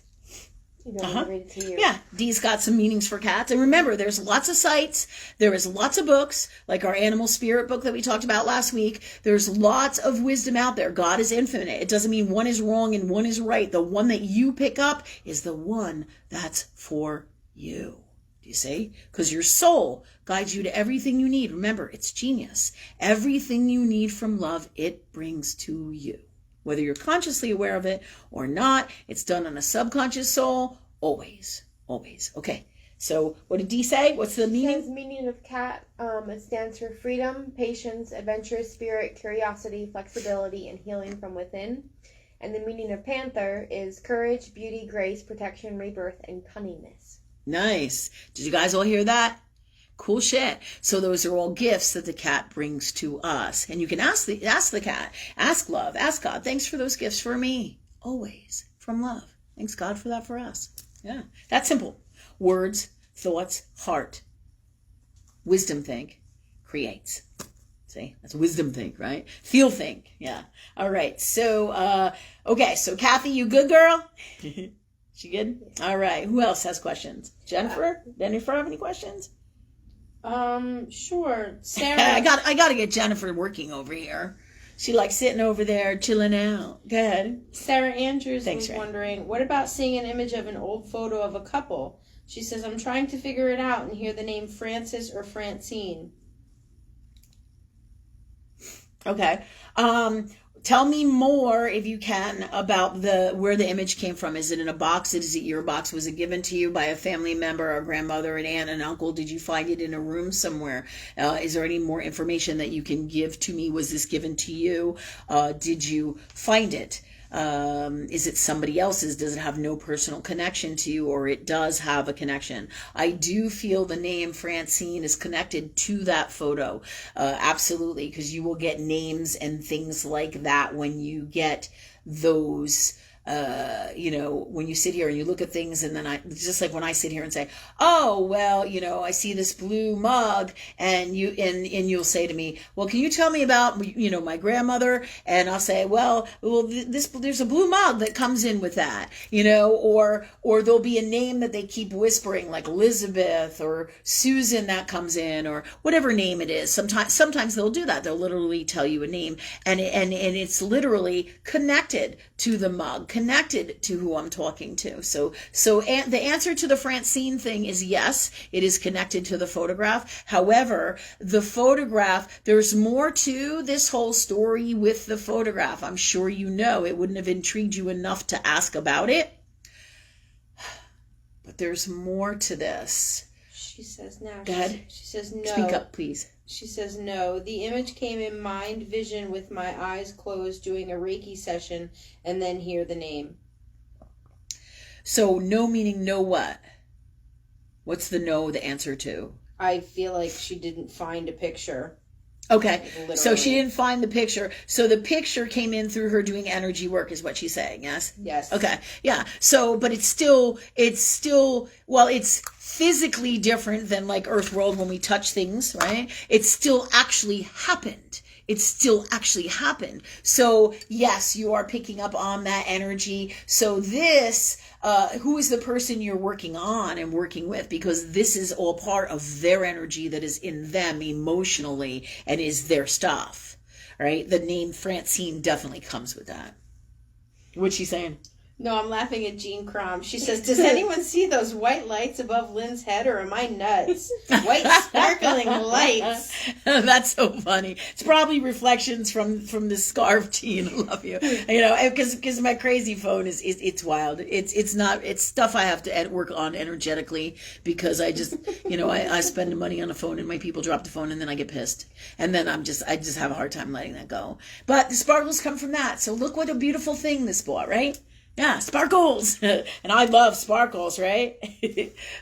B: You know, read it to you.
A: Yeah, Dee's got some meanings for cats. And remember, there's lots of sites. There is lots of books, like our animal spirit book that we talked about last week. There's lots of wisdom out there. God is infinite. It doesn't mean one is wrong and one is right. The one that you pick up is the one that's for you. Do you see? Because your soul guides you to everything you need. Remember, it's genius. Everything you need from love, it brings to you. Whether you're consciously aware of it or not, it's done on a subconscious soul, always. Okay, so what did Dee say? What's the meaning?
B: It says meaning of cat. It stands for freedom, patience, adventurous spirit, curiosity, flexibility, and healing from within. And the meaning of panther is courage, beauty, grace, protection, rebirth, and cunningness.
A: Nice. Did you guys all hear that? Cool shit. So those are all gifts that the cat brings to us. And you can ask the cat, ask love, ask God, thanks for those gifts for me. Always from love. Thanks God for that for us. Yeah. That's simple. Words, thoughts, heart. Wisdom think creates. See? That's wisdom think, right? Feel think. Yeah. All right. So, okay. So Kathy, you good, girl? She good? All right. Who else has questions? Jennifer? Jennifer have any questions?
C: Sure. Sarah.
A: I got to get Jennifer working over here. She likes sitting over there, chilling out. Go ahead.
C: Sarah Andrews
A: Thanks,
C: was
A: Ray.
C: wondering, what about seeing an image of an old photo of a couple? She says, I'm trying to figure it out and hear the name Francis or Francine.
A: Okay. Tell me more, if you can, about where the image came from. Is it in a box? Is it your box? Was it given to you by a family member, a grandmother, an aunt, an uncle? Did you find it in a room somewhere? Is there any more information that you can give to me? Was this given to you? Did you find it? Is it somebody else's? Does it have no personal connection to you, or it does have a connection? I do feel the name Francine is connected to that photo. Absolutely, because you will get names and things like that when you get those. You know, when you sit here and you look at things, and then just like when I sit here and say, oh, well, you know, I see this blue mug, and you'll say to me, well, can you tell me about, you know, my grandmother? And I'll say, well, there's a blue mug that comes in with that, you know, or there'll be a name that they keep whispering, like Elizabeth or Susan, that comes in, or whatever name it is. Sometimes they'll do that. They'll literally tell you a name, and it's literally connected to the mug, connected to who I'm talking to. So the answer to the Francine thing is yes, it is connected to the photograph. However, the photograph, there's more to this whole story with the photograph. I'm sure you know. It wouldn't have intrigued you enough to ask about it. But there's more to this.
C: She says now.
A: Go ahead.
C: She says no.
A: Speak up, please.
C: She says no. The image came in mind vision with my eyes closed doing a Reiki session and then hear the name.
A: So no meaning no what? What's the no the answer to?
C: I feel like she didn't find a picture.
A: Okay,
C: Literally.
A: So she didn't find the picture. So the picture came in through her doing energy work, is what she's saying, yes?
C: Yes.
A: Okay, yeah. So, but it's still, well, it's physically different than like Earth World when we touch things, right? It still actually happened. So yes, you are picking up on that energy. So this, who is the person you're working on and working with? Because this is all part of their energy that is in them emotionally and is their stuff. right? The name Francine definitely comes with that. What's she saying?
C: No, I'm laughing at Jean Crom. She says, does anyone see those white lights above Lynn's head, or am I nuts? White sparkling lights.
A: That's so funny. It's probably reflections from the scarf, Jean. I love you. You know, because my crazy phone is it's wild. It's stuff I have to work on energetically, because I just, you know, I spend the money on the phone and my people drop the phone and then I get pissed. And then I just have a hard time letting that go. But the sparkles come from that. So look what a beautiful thing this bought, right? Yeah, sparkles. And I love sparkles, right?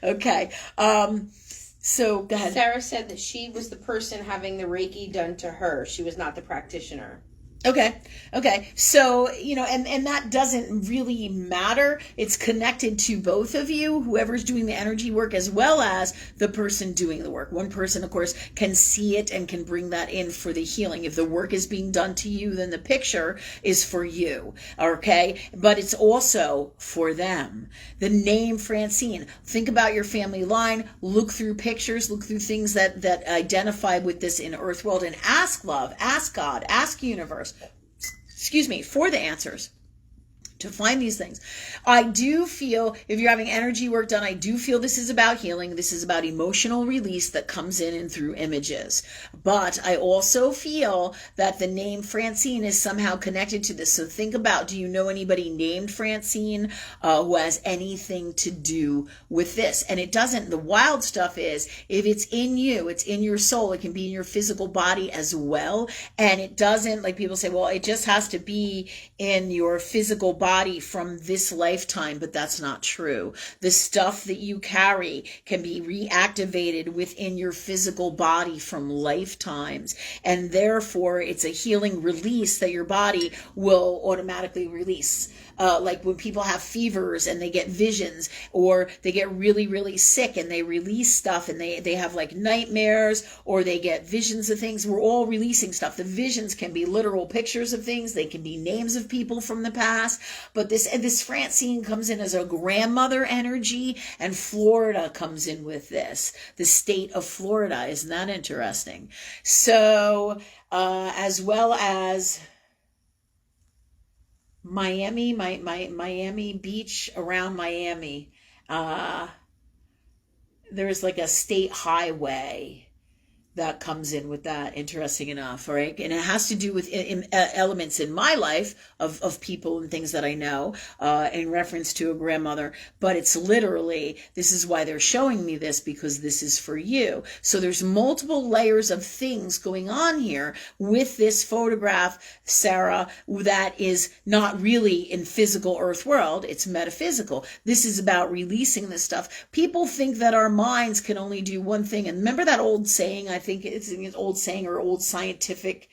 A: Okay. So go ahead.
C: Sarah said that she was the person having the Reiki done to her. She was not the practitioner.
A: Okay. So, you know, and that doesn't really matter. It's connected to both of you, whoever's doing the energy work, as well as the person doing the work. One person, of course, can see it and can bring that in for the healing. If the work is being done to you, then the picture is for you. Okay. But it's also for them. The name Francine. Think about your family line. Look through pictures. Look through things that identify with this in Earth World, and ask love, ask God, ask universe, for the answers to find these things. I do feel, if you're having energy work done, I do feel this is about healing. This is about emotional release that comes in and through images. But I also feel that the name Francine is somehow connected to this. So think about, do you know anybody named Francine who has anything to do with this? And it doesn't. The wild stuff is, if it's in you, it's in your soul, it can be in your physical body as well. And it doesn't, like people say, well, it just has to be in your physical body from this lifetime, but that's not true. The stuff that you carry can be reactivated within your physical body from lifetimes, and therefore it's a healing release that your body will automatically release. Like when people have fevers and they get visions, or they get really, really sick and they release stuff, and they have like nightmares, or they get visions of things. We're all releasing stuff. The visions can be literal pictures of things. They can be names of people from the past. But this Francine comes in as a grandmother energy, and Florida comes in with this. The state of Florida. Isn't that interesting? So, as well as Miami, Miami Beach, around Miami, there's like a state highway that comes in with that, interesting enough, all right? And it has to do with elements in my life of people and things that I know in reference to a grandmother. But it's literally, this is why they're showing me this, because this is for you. So there's multiple layers of things going on here with this photograph, Sarah, that is not really in physical earth world. It's metaphysical. This is about releasing this stuff. People think that our minds can only do one thing. And remember that old saying, I think it's an old saying or old scientific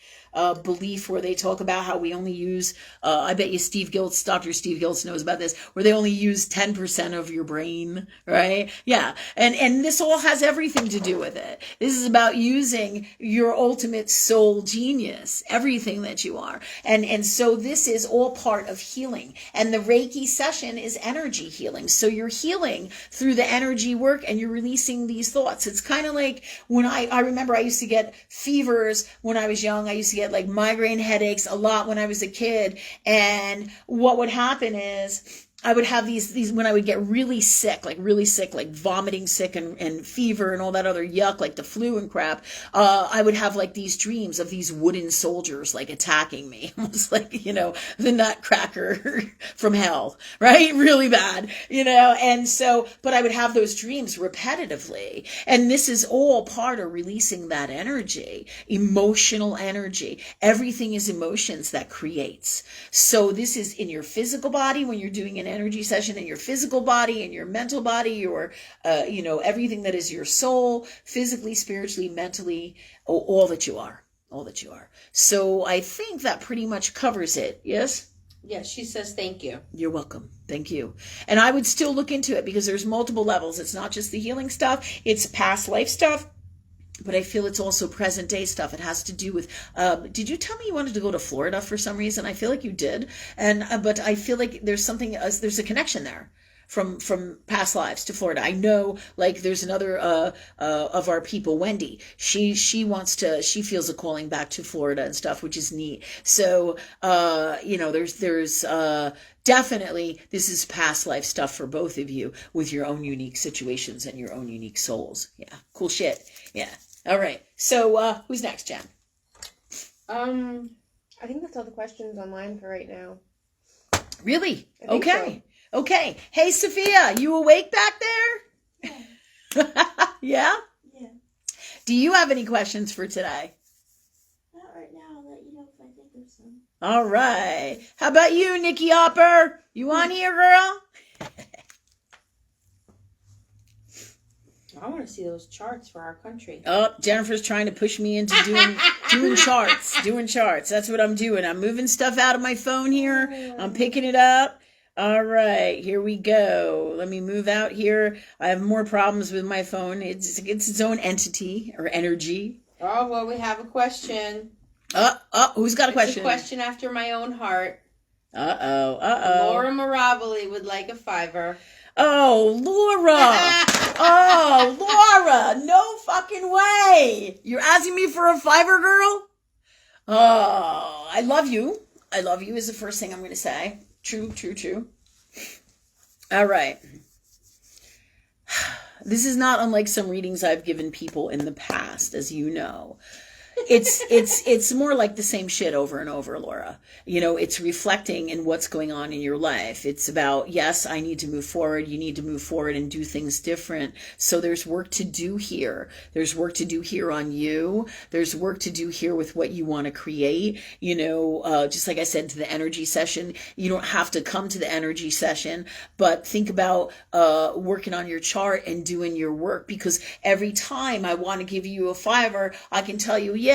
A: belief, where they talk about how we only use, I bet you Dr. Steve Giltz knows about this, where they only use 10% of your brain, right? Yeah. And this all has everything to do with it. This is about using your ultimate soul genius, everything that you are. And so this is all part of healing. And the Reiki session is energy healing. So you're healing through the energy work, and you're releasing these thoughts. It's kind of like when I remember I used to get fevers when I was young. I used to get like migraine headaches a lot when I was a kid. And what would happen is I would have these when I would get really sick, like vomiting sick and fever and all that other yuck, like the flu and crap. I would have like these dreams of these wooden soldiers like attacking me. Almost like, you know, the nutcracker from hell, right? Really bad, you know? And so, but I would have those dreams repetitively. And this is all part of releasing that energy, emotional energy. Everything is emotions that creates. So this is in your physical body when you're doing an energy session, in your physical body, in your mental body, your, you know, everything that is your soul, physically, spiritually, mentally, all that you are, all that you are. So I think that pretty much covers it. Yes?
C: Yes, she says thank you.
A: You're welcome. Thank you. And I would still look into it, because there's multiple levels. It's not just the healing stuff. It's past life stuff. But I feel it's also present day stuff. It has to do with, did you tell me you wanted to go to Florida for some reason? I feel like you did. And, but I feel like there's something, there's a connection there from past lives to Florida. I know, like, there's another of our people, Wendy. She feels a calling back to Florida and stuff, which is neat. So there's definitely, this is past life stuff for both of you with your own unique situations and your own unique souls. Yeah, cool shit. Yeah. All right. So who's next, Jen?
B: I think that's all the questions online for right now.
A: Really?
B: Okay.
A: So. Okay. Hey, Sophia, you awake back there? Yeah?
D: Yeah.
A: Do you have any questions for today?
D: Not right now. I'll let you know if I think of some.
A: All right. How about you, Nikki Hopper? You on here, girl?
C: I want to see those charts for our country.
A: Oh, Jennifer's trying to push me into doing charts. Doing charts. That's what I'm doing. I'm moving stuff out of my phone here. I'm picking it up. All right, here we go. Let me move out here. I have more problems with my phone. It's its own entity or energy.
C: Oh, well, we have a question.
A: Who's got a question?
C: It's a question after my own heart.
A: Uh-oh.
C: Laura Mirabili would like a $5.
A: Oh, Laura. Oh, Laura. No fucking way. You're asking me for a $5, girl? Oh, I love you. I love you is the first thing I'm going to say. True. All right. This is not unlike some readings I've given people in the past, as you know. It's more like the same shit over and over, Laura. It's reflecting in what's going on in your life. It's about, yes, I need to move forward. You need to move forward and do things different. So there's work to do here. There's work to do here on you. There's work to do here with what you want to create. Just like I said to the energy session, you don't have to come to the energy session, but think about working on your chart and doing your work, because every time I want to give you a $5, I can tell you, yeah,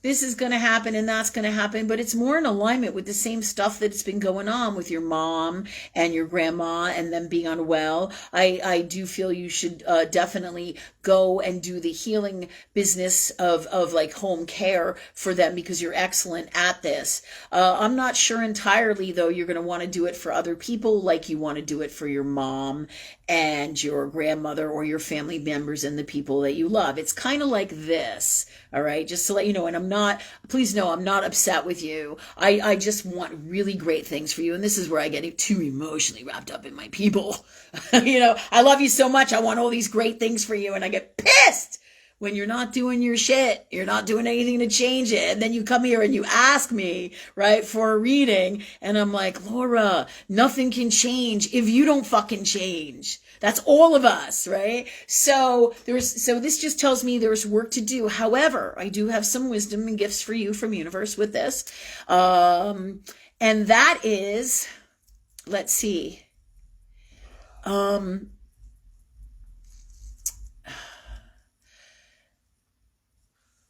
A: this is going to happen and that's going to happen, but it's more in alignment with the same stuff that's been going on with your mom and your grandma and them being unwell. I do feel you should definitely go and do the healing business of like home care for them, because you're excellent at this. I'm not sure entirely, though, you're going to want to do it for other people, like you want to do it for your mom and your grandmother or your family members and the people that you love. It's kind of like this. All right, just to let you know, and please know, I'm not upset with you. I just want really great things for you. And this is where I get too emotionally wrapped up in my people. I love you so much. I want all these great things for you. And I get pissed when you're not doing your shit. You're not doing anything to change it. And then you come here and you ask me, right, for a reading. And I'm like, Laura, nothing can change if you don't fucking change. That's all of us, right? So this just tells me there's work to do. However, I do have some wisdom and gifts for you from universe with this. And that is, let's see.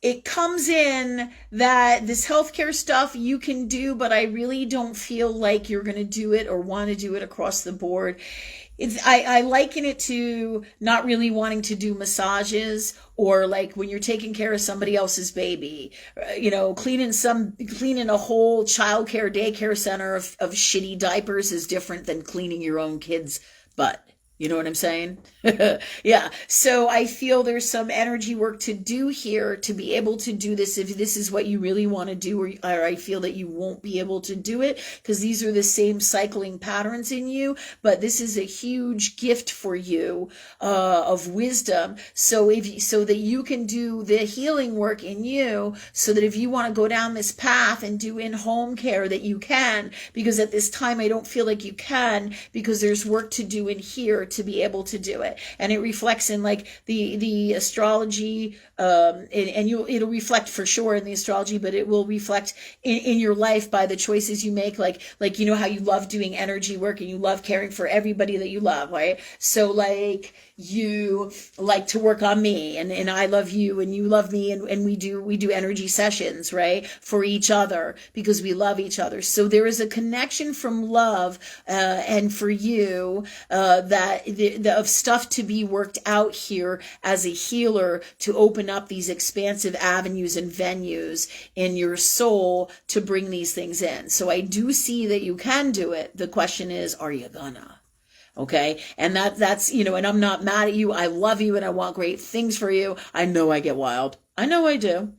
A: It comes in that this healthcare stuff you can do, but I really don't feel like you're going to do it or want to do it across the board. I liken it to not really wanting to do massages, or like when you're taking care of somebody else's baby, cleaning a whole childcare daycare center of shitty diapers is different than cleaning your own kid's butt. You know what I'm saying? Yeah. So I feel there's some energy work to do here to be able to do this if this is what you really want to do, or I feel that you won't be able to do it because these are the same cycling patterns in you. But this is a huge gift for you of wisdom. So that you can do the healing work in you, so that if you want to go down this path and do in-home care, that you can, because at this time I don't feel like you can, because there's work to do in here to be able to do it. And it reflects in like the astrology, and it'll reflect for sure in the astrology, but it will reflect in your life by the choices you make, like how you love doing energy work and you love caring for everybody that you love, right? So like you like to work on me, and I love you and you love me, and we do energy sessions, right, for each other because we love each other. So there is a connection from love and for you of stuff to be worked out here as a healer, to open up these expansive avenues and venues in your soul to bring these things in. So I do see that you can do it. The question is, are you gonna? Okay. And that's, and I'm not mad at you. I love you and I want great things for you. I know I get wild. I know I do,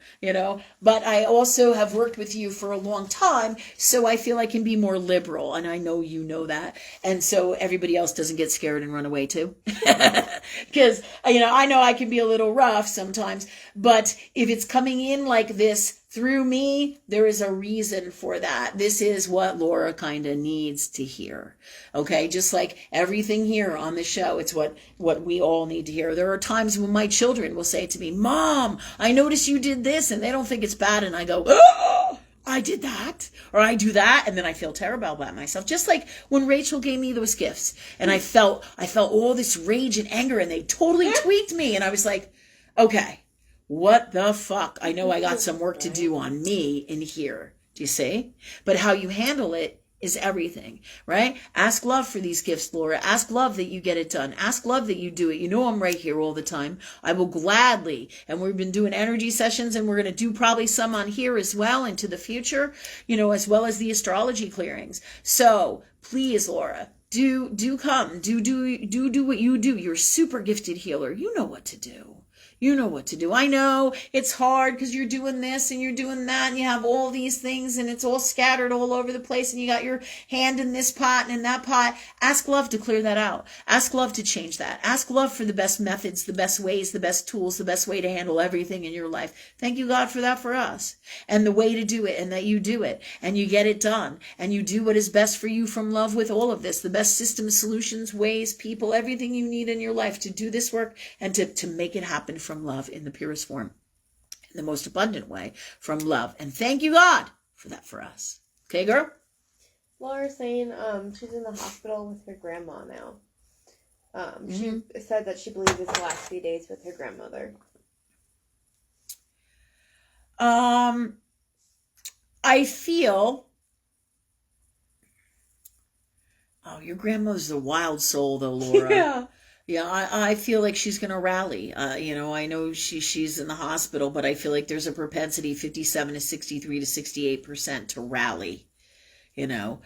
A: but I also have worked with you for a long time. So I feel I can be more liberal, and I know you know that. And so everybody else doesn't get scared and run away too. Because, I know I can be a little rough sometimes, but if it's coming in like this through me, there is a reason for that. This is what Laura kind of needs to hear. Okay. Just like everything here on the show, it's what we all need to hear. There are times when my children will say to me, Mom, I noticed you did this, and they don't think it's bad. And I go, oh, I did that, or I do that. And then I feel terrible about myself. Just like when Rachel gave me those gifts and I felt all this rage and anger, and they totally tweaked me. And I was like, okay, what the fuck? I know I got some work to do on me in here. Do you see? But how you handle it is everything, right? Ask love for these gifts, Laura. Ask love that you get it done. Ask love that you do it. I'm right here all the time. I will gladly. And we've been doing energy sessions, and we're going to do probably some on here as well into the future, as well as the astrology clearings. So please, Laura, do come. Do what you do. You're a super gifted healer. You know what to do. You know what to do. I know it's hard because you're doing this and you're doing that, and you have all these things, and it's all scattered all over the place, and you got your hand in this pot and in that pot. Ask love to clear that out. Ask love to change that. Ask love for the best methods, the best ways, the best tools, the best way to handle everything in your life. Thank you, God, for that for us. And the way to do it, and that you do it, and you get it done, and you do what is best for you from love with all of this. The best systems, solutions, ways, people, everything you need in your life to do this work and to make it happen from love in the purest form, in the most abundant way from love. And thank you, God, for that for us. Okay, girl?
B: Laura's saying she's in the hospital with her grandma now. She said that she believes it's the last few days with her grandmother.
A: I feel... Oh, your grandmother's a wild soul, though, Laura.
B: Yeah.
A: Yeah, I feel like she's going to rally. I know she's in the hospital, but I feel like there's a propensity 57 to 63 to 68% to rally, Yeah,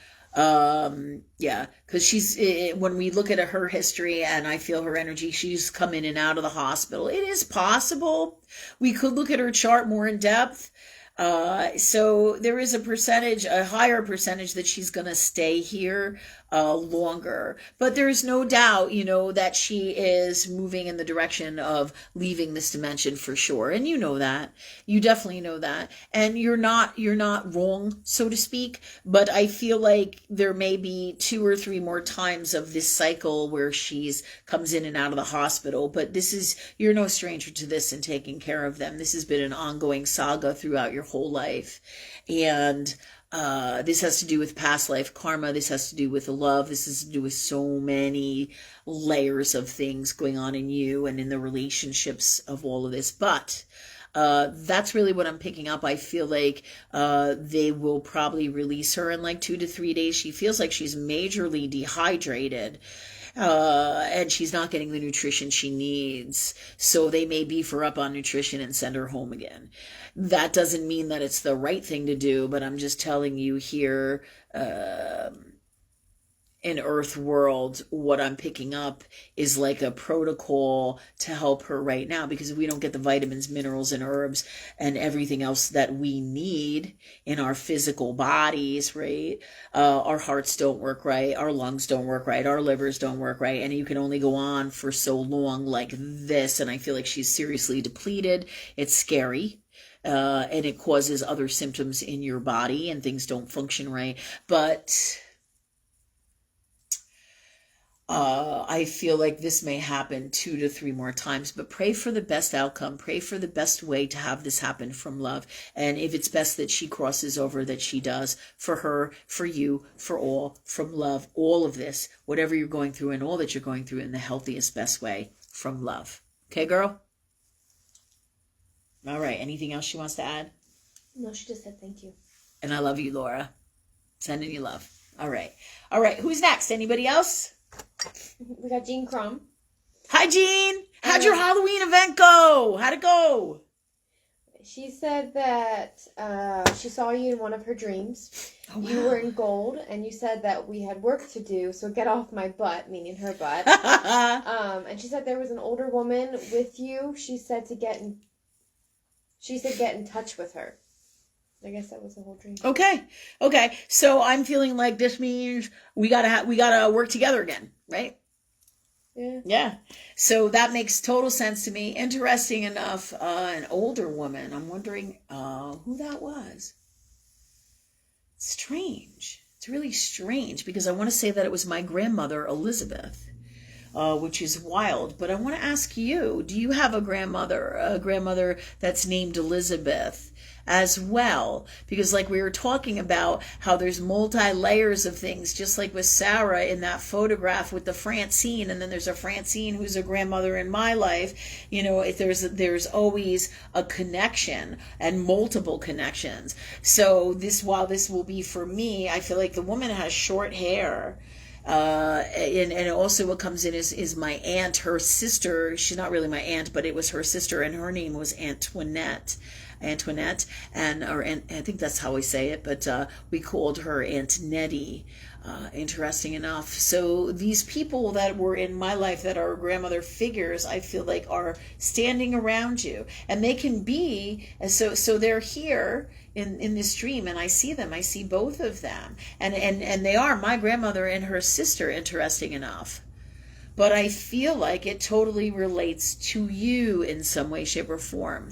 A: because when we look at her history and I feel her energy, she's come in and out of the hospital. It is possible. We could look at her chart more in depth. So there is a higher percentage that she's going to stay here longer. But there's no doubt, that she is moving in the direction of leaving this dimension for sure. And you know that. You definitely know that. And you're not wrong, so to speak. But I feel like there may be 2 or 3 more times of this cycle where she's comes in and out of the hospital. But you're no stranger to this and taking care of them. This has been an ongoing saga throughout your whole life. And this has to do with past life karma. This has to do with love. This has to do with so many layers of things going on in you and in the relationships of all of this. But that's really what I'm picking up. I feel like they will probably release her in like 2 to 3 days. She feels like she's majorly dehydrated. And she's not getting the nutrition she needs. So they may beef her up on nutrition and send her home again. That doesn't mean that it's the right thing to do, but I'm just telling you here, in Earth World, what I'm picking up is like a protocol to help her right now, because if we don't get the vitamins, minerals, and herbs and everything else that we need in our physical bodies, right? Our hearts don't work right, our lungs don't work right, our livers don't work right, and you can only go on for so long like this. And I feel like she's seriously depleted. It's scary. And it causes other symptoms in your body and things don't function right. But I feel like this may happen 2 to 3 more times, but pray for the best outcome. Pray for the best way to have this happen from love. And if it's best that she crosses over, that she does, for her, for you, for all, from love, all of this, whatever you're going through and all that you're going through in the healthiest, best way from love. Okay, girl? All right. Anything else she wants to add?
B: No, she just said thank you.
A: And I love you, Laura. Sending you love. All right. All right. Who's next? Anybody else?
B: We got Jean Crum.
A: Hi, Jean. How'd your Halloween event go? How'd it go?
B: She said that she saw you in one of her dreams.
A: Oh, wow.
B: You were in gold, and you said that we had work to do, so get off my butt, meaning her butt. And she said there was an older woman with you. She said get in touch with her. I guess that was the whole dream.
A: Okay. So I'm feeling like this means we gotta work together again, right? Yeah. So that makes total sense to me. Interesting enough, an older woman. I'm wondering who that was. Strange. It's really strange because I want to say that it was my grandmother, Elizabeth, which is wild. But I want to ask you, do you have a grandmother that's named Elizabeth as well? Because like we were talking about how there's multi-layers of things, just like with Sarah in that photograph with the Francine, and then there's a Francine who's a grandmother in my life. You know, if there's always a connection and multiple connections. So while this will be for me, I feel like the woman has short hair. And also what comes in is my aunt, her sister. She's not really my aunt, but it was her sister, and her name was Antoinette, and I think that's how we say it, but we called her Aunt Nettie. Interesting enough. So these people that were in my life that are grandmother figures, I feel like are standing around you, and they can be, so they're here in this dream, and I see them. I see both of them, and they are my grandmother and her sister, interesting enough. But I feel like it totally relates to you in some way, shape, or form.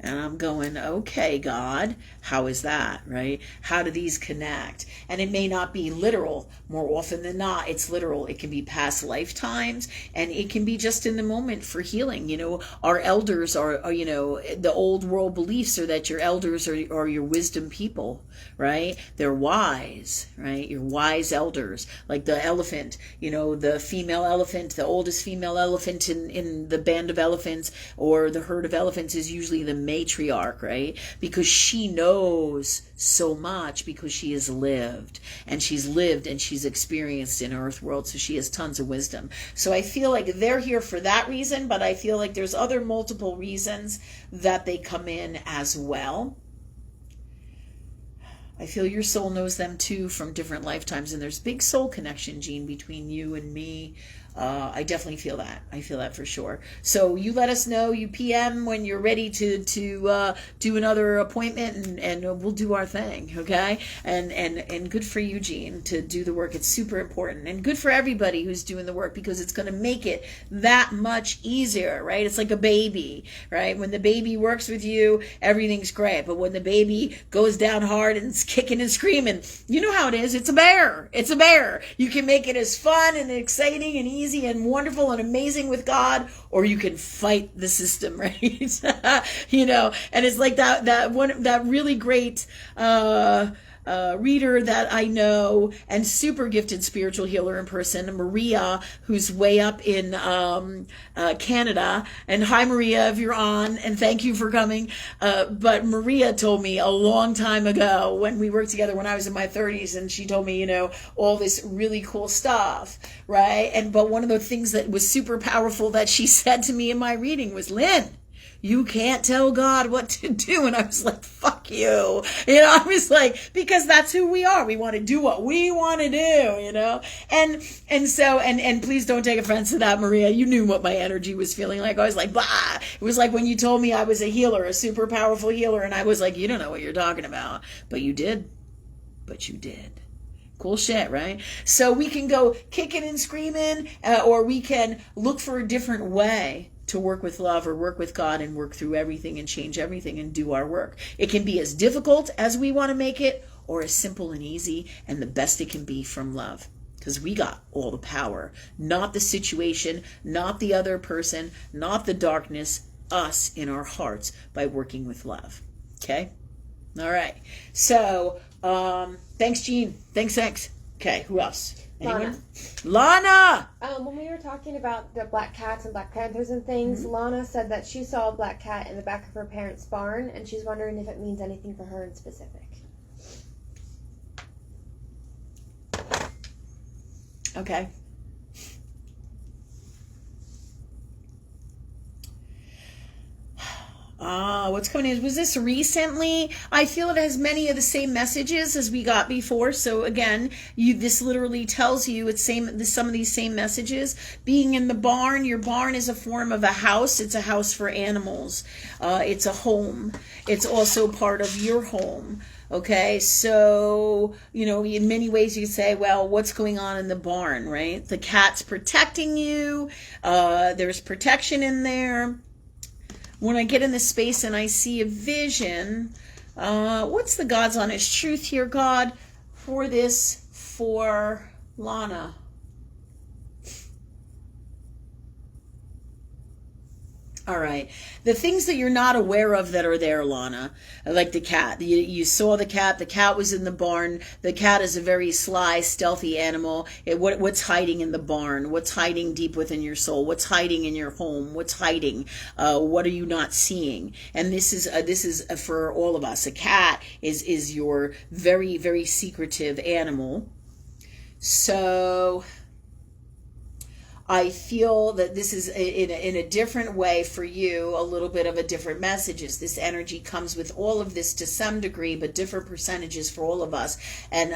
A: And I'm going, okay, God, how is that, right? How do these connect? And it may not be literal. More often than not, it's literal. It can be past lifetimes, and it can be just in the moment for healing. You know, our elders are you know, the old world beliefs are that your elders are your wisdom people, right? They're wise, right? Your wise elders. Like the elephant, you know, the female elephant, the oldest female elephant in the band of elephants or the herd of elephants is usually the matriarch, right? Because she knows so much, because she has lived and she's experienced in earth world, so she has tons of wisdom. So I feel like they're here for that reason, but I feel like there's other multiple reasons that they come in as well. I feel your soul knows them too from different lifetimes, and there's big soul connection, Jean, between you and me. I definitely feel that. I feel that for sure. So you let us know, you PM when you're ready to do another appointment, and we'll do our thing, okay? And good for you, Jean, to do the work. It's super important, and good for everybody who's doing the work, because it's going to make it that much easier, right? It's like a baby, right? When the baby works with you, everything's great. But when the baby goes down hard and is kicking and screaming, you know how it is. It's a bear. It's a bear. You can make it as fun and exciting and easy and wonderful and amazing with God, or you can fight the system, right? You know, and it's like that really great reader that I know and super gifted spiritual healer in person, Maria, who's way up in Canada. And hi, Maria, if you're on, and thank you for coming. But Maria told me a long time ago when we worked together when I was in my 30s, and she told me, you know, all this really cool stuff, right? But one of the things that was super powerful that she said to me in my reading was, Lynn, you can't tell God what to do. And I was like, fuck you. You know, I was like, because that's who we are. We want to do what we want to do, you know? And so please don't take offense to that, Maria. You knew what my energy was feeling like. I was like, blah. It was like when you told me I was a healer, a super powerful healer. And I was like, you don't know what you're talking about. But you did. Cool shit, right? So we can go kicking and screaming, or we can look for a different way to work with love or work with God and work through everything and change everything and do our work. It can be as difficult as we want to make it, or as simple and easy and the best it can be from love. Because we got all the power, not the situation, not the other person, not the darkness, us in our hearts by working with love. Okay? All right. So, thanks, Jean. Thanks. Okay, who else? Anyone? Lana!
B: When we were talking about the black cats and black panthers and things, Lana said that she saw a black cat in the back of her parents' barn, and she's wondering if it means anything for her in specific.
A: Okay. What's coming in? Was this recently? I feel it has many of the same messages as we got before. So again, this literally tells you it's some of these same messages. Being in the barn, your barn is a form of a house. It's a house for animals. It's a home. It's also part of your home. Okay, so, in many ways you say, well, what's going on in the barn, right? The cat's protecting you. There's protection in there. When I get in the space and I see a vision, what's the God's honest truth here, God, for this, for Lana? All right. The things that you're not aware of that are there, Lana, like the cat. You saw the cat. The cat was in the barn. The cat is a very sly, stealthy animal. What's hiding in the barn? What's hiding deep within your soul? What's hiding in your home? What's hiding? What are you not seeing? And this is for all of us. A cat is your very, very secretive animal. So I feel that this is in a different way for you, a little bit of a different messages. This energy comes with all of this to some degree, but different percentages for all of us. And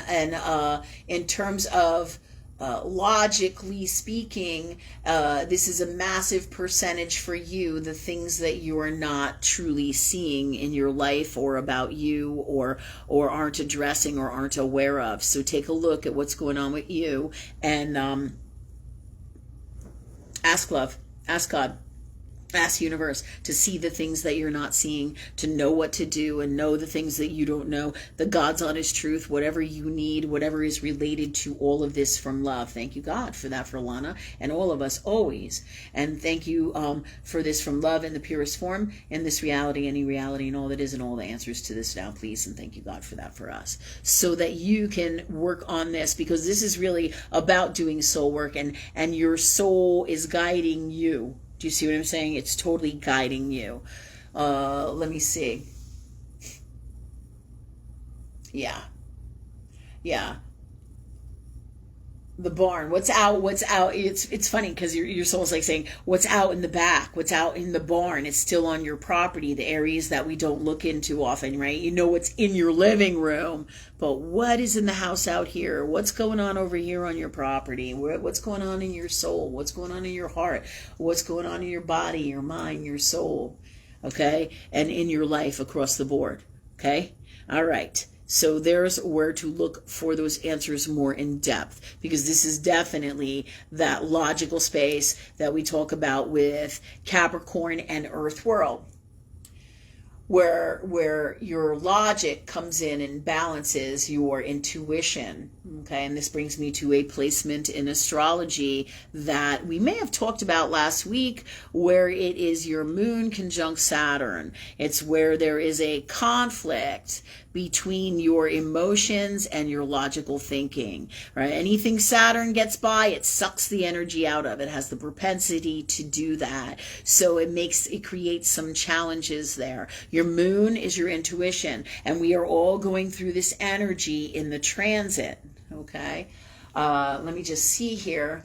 A: in terms of logically speaking, this is a massive percentage for you, the things that you are not truly seeing in your life or about you or aren't addressing or aren't aware of. So take a look at what's going on with you and ask love, ask God, ask universe to see the things that you're not seeing, to know what to do and know the things that you don't know, the God's honest truth, whatever you need, whatever is related to all of this from love. Thank you, God, for that for Lana and all of us always. And thank you for this from love in the purest form, in this reality, any reality, and all that is and all the answers to this now, please. And thank you, God, for that for us, so that you can work on this, because this is really about doing soul work, and your soul is guiding you. Do you see what I'm saying? It's totally guiding you. Let me see. Yeah. The barn. What's out? It's funny because your soul's like saying, what's out in the back? What's out in the barn? It's still on your property, the areas that we don't look into often, right? You know what's in your living room, but what is in the house out here? What's going on over here on your property? What's going on in your soul? What's going on in your heart? What's going on in your body, your mind, your soul? Okay? And in your life across the board. Okay? All right. So there's where to look for those answers more in depth, because this is definitely that logical space that we talk about with Capricorn and Earth World, where your logic comes in and balances your intuition. Okay, and this brings me to a placement in astrology that we may have talked about last week, where it is your moon conjunct Saturn. It's where there is a conflict between your emotions and your logical thinking, right? Anything Saturn gets by, it sucks the energy out of. It has the propensity to do that. So it creates some challenges there. Your moon is your intuition, and we are all going through this energy in the transit, okay? Let me just see here,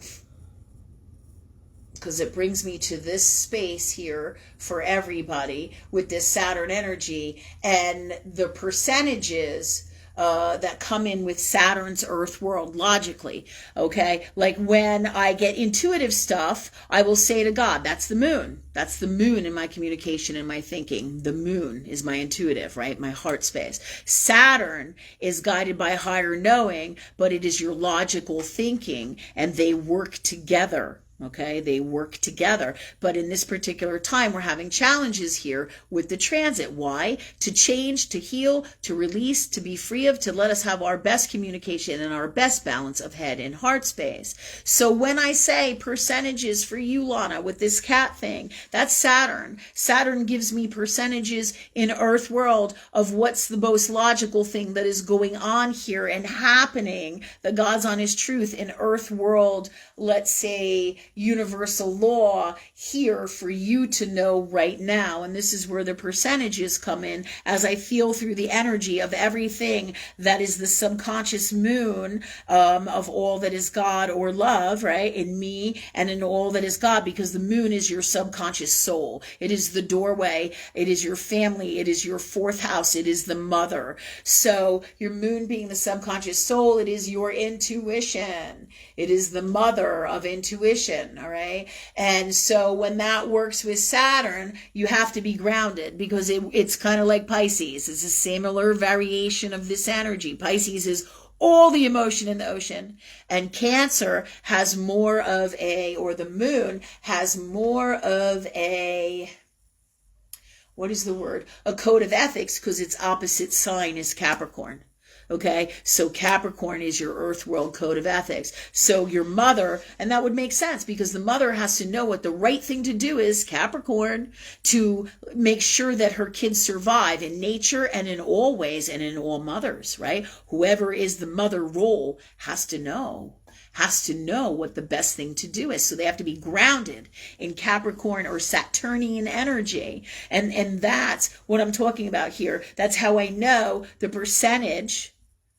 A: because it brings me to this space here for everybody with this Saturn energy and the percentages that come in with Saturn's Earth world logically. Okay, like when I get intuitive stuff, I will say to God, that's the moon. That's the moon in my communication and my thinking. The moon is my intuitive, right? My heart space. Saturn is guided by higher knowing, but it is your logical thinking, and they work together. Okay, they work together. But in this particular time, we're having challenges here with the transit. Why? To change, to heal, to release, to be free of, to let us have our best communication and our best balance of head and heart space. So when I say percentages for you, Lana, with this cat thing, that's Saturn. Saturn gives me percentages in Earth world of what's the most logical thing that is going on here and happening, the God's honest truth in Earth world. Let's say universal law here for you to know right now. And this is where the percentages come in, as I feel through the energy of everything that is the subconscious moon of all that is God or love, right? In me and in all that is God, because the moon is your subconscious soul. It is the doorway. It is your family. It is your fourth house. It is the mother. So your moon being the subconscious soul, it is your intuition. It is the mother of intuition, all right? And so when that works with Saturn, you have to be grounded, because it's kind of like Pisces. It's a similar variation of this energy. Pisces is all the emotion in the ocean, and Cancer has more of or the moon has more of what is the word? A code of ethics, because its opposite sign is Capricorn. Okay, so Capricorn is your earth world code of ethics. So your mother, and that would make sense, because the mother has to know what the right thing to do is, Capricorn, to make sure that her kids survive in nature and in all ways and in all mothers, right? Whoever is the mother role has to know what the best thing to do is. So they have to be grounded in Capricorn or Saturnian energy. And that's what I'm talking about here. That's how I know the percentage,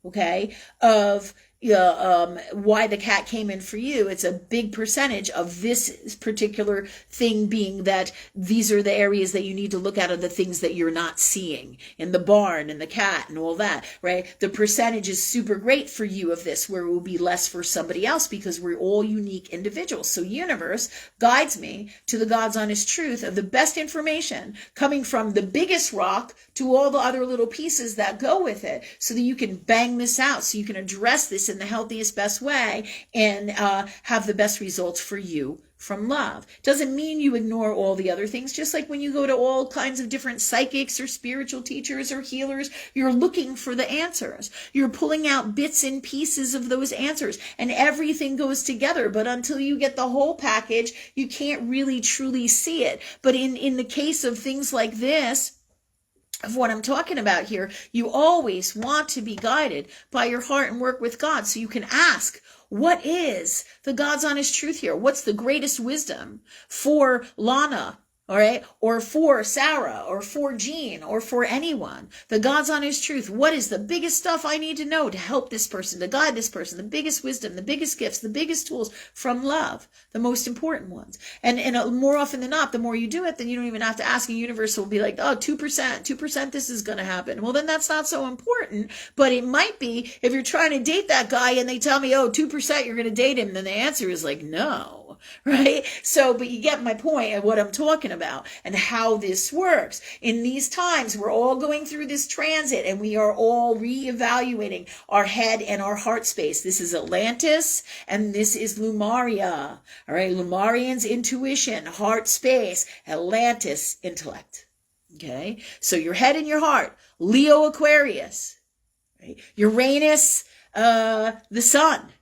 A: okay, of why the cat came in for you. It's a big percentage of this particular thing being that these are the areas that you need to look at, are the things that you're not seeing in the barn and the cat and all that, right? The percentage is super great for you of this, where it will be less for somebody else, because we're all unique individuals. So universe guides me to the God's honest truth of the best information coming from the biggest rock to all the other little pieces that go with it, so that you can bang this out, so you can address this in the healthiest, best way, and have the best results for you from love. Doesn't mean you ignore all the other things. Just like when you go to all kinds of different psychics or spiritual teachers or healers, you're looking for the answers. You're pulling out bits and pieces of those answers, and everything goes together. But until you get the whole package, you can't really truly see it. But in the case of things like this, of what I'm talking about here, you always want to be guided by your heart and work with God. So you can ask, what is the God's honest truth here? What's the greatest wisdom for Lana? All right, or for Sarah, or for Jean, or for anyone. The God's honest truth. What is the biggest stuff I need to know to help this person, to guide this person? The biggest wisdom, the biggest gifts, the biggest tools from love, the most important ones. And more often than not, the more you do it, then you don't even have to ask. The universe will be like, oh, 2%, this is going to happen. Well, then that's not so important. But it might be if you're trying to date that guy and they tell me, oh, 2%, you're going to date him. Then the answer is like, no. Right? So, but you get my point of what I'm talking about and how this works. In these times, we're all going through this transit, and we are all reevaluating our head and our heart space. This is Atlantis, and this is Lumaria. All right? Lumarian's intuition, heart space, Atlantis, intellect. Okay? So your head and your heart, Leo, Aquarius, right? Uranus, the sun.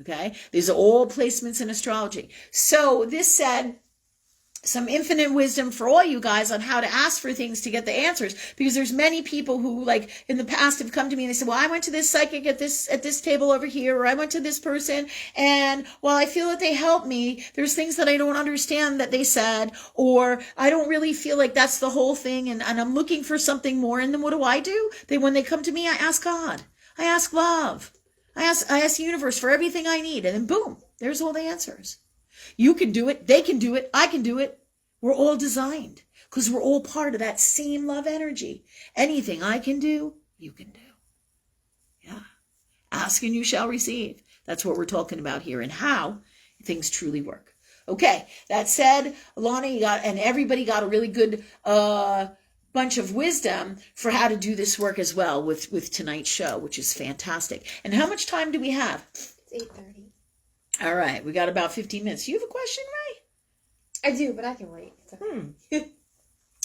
A: Okay, these are all placements in astrology. So this said, some infinite wisdom for all you guys on how to ask for things to get the answers, because there's many people who, like, in the past have come to me and they said, well, I went to this psychic at this table over here, or I went to this person, and while I feel that they helped me, there's things that I don't understand that they said, or I don't really feel like that's the whole thing, and I'm looking for something more. And then what do? When they come to me, I ask God, I ask love. I ask the universe for everything I need, and then boom, there's all the answers. You can do it, they can do it, I can do it. We're all designed, because we're all part of that same love energy. Anything I can do, you can do. Yeah. Ask and you shall receive. That's what we're talking about here, and how things truly work. Okay, that said, Lana, and everybody got a really good bunch of wisdom for how to do this work as well with tonight's show, which is fantastic. And how much time do we have?
B: It's 8:30.
A: All right, we got about 15 minutes. You have a question, Ray?
B: I do, but I can wait. It's okay.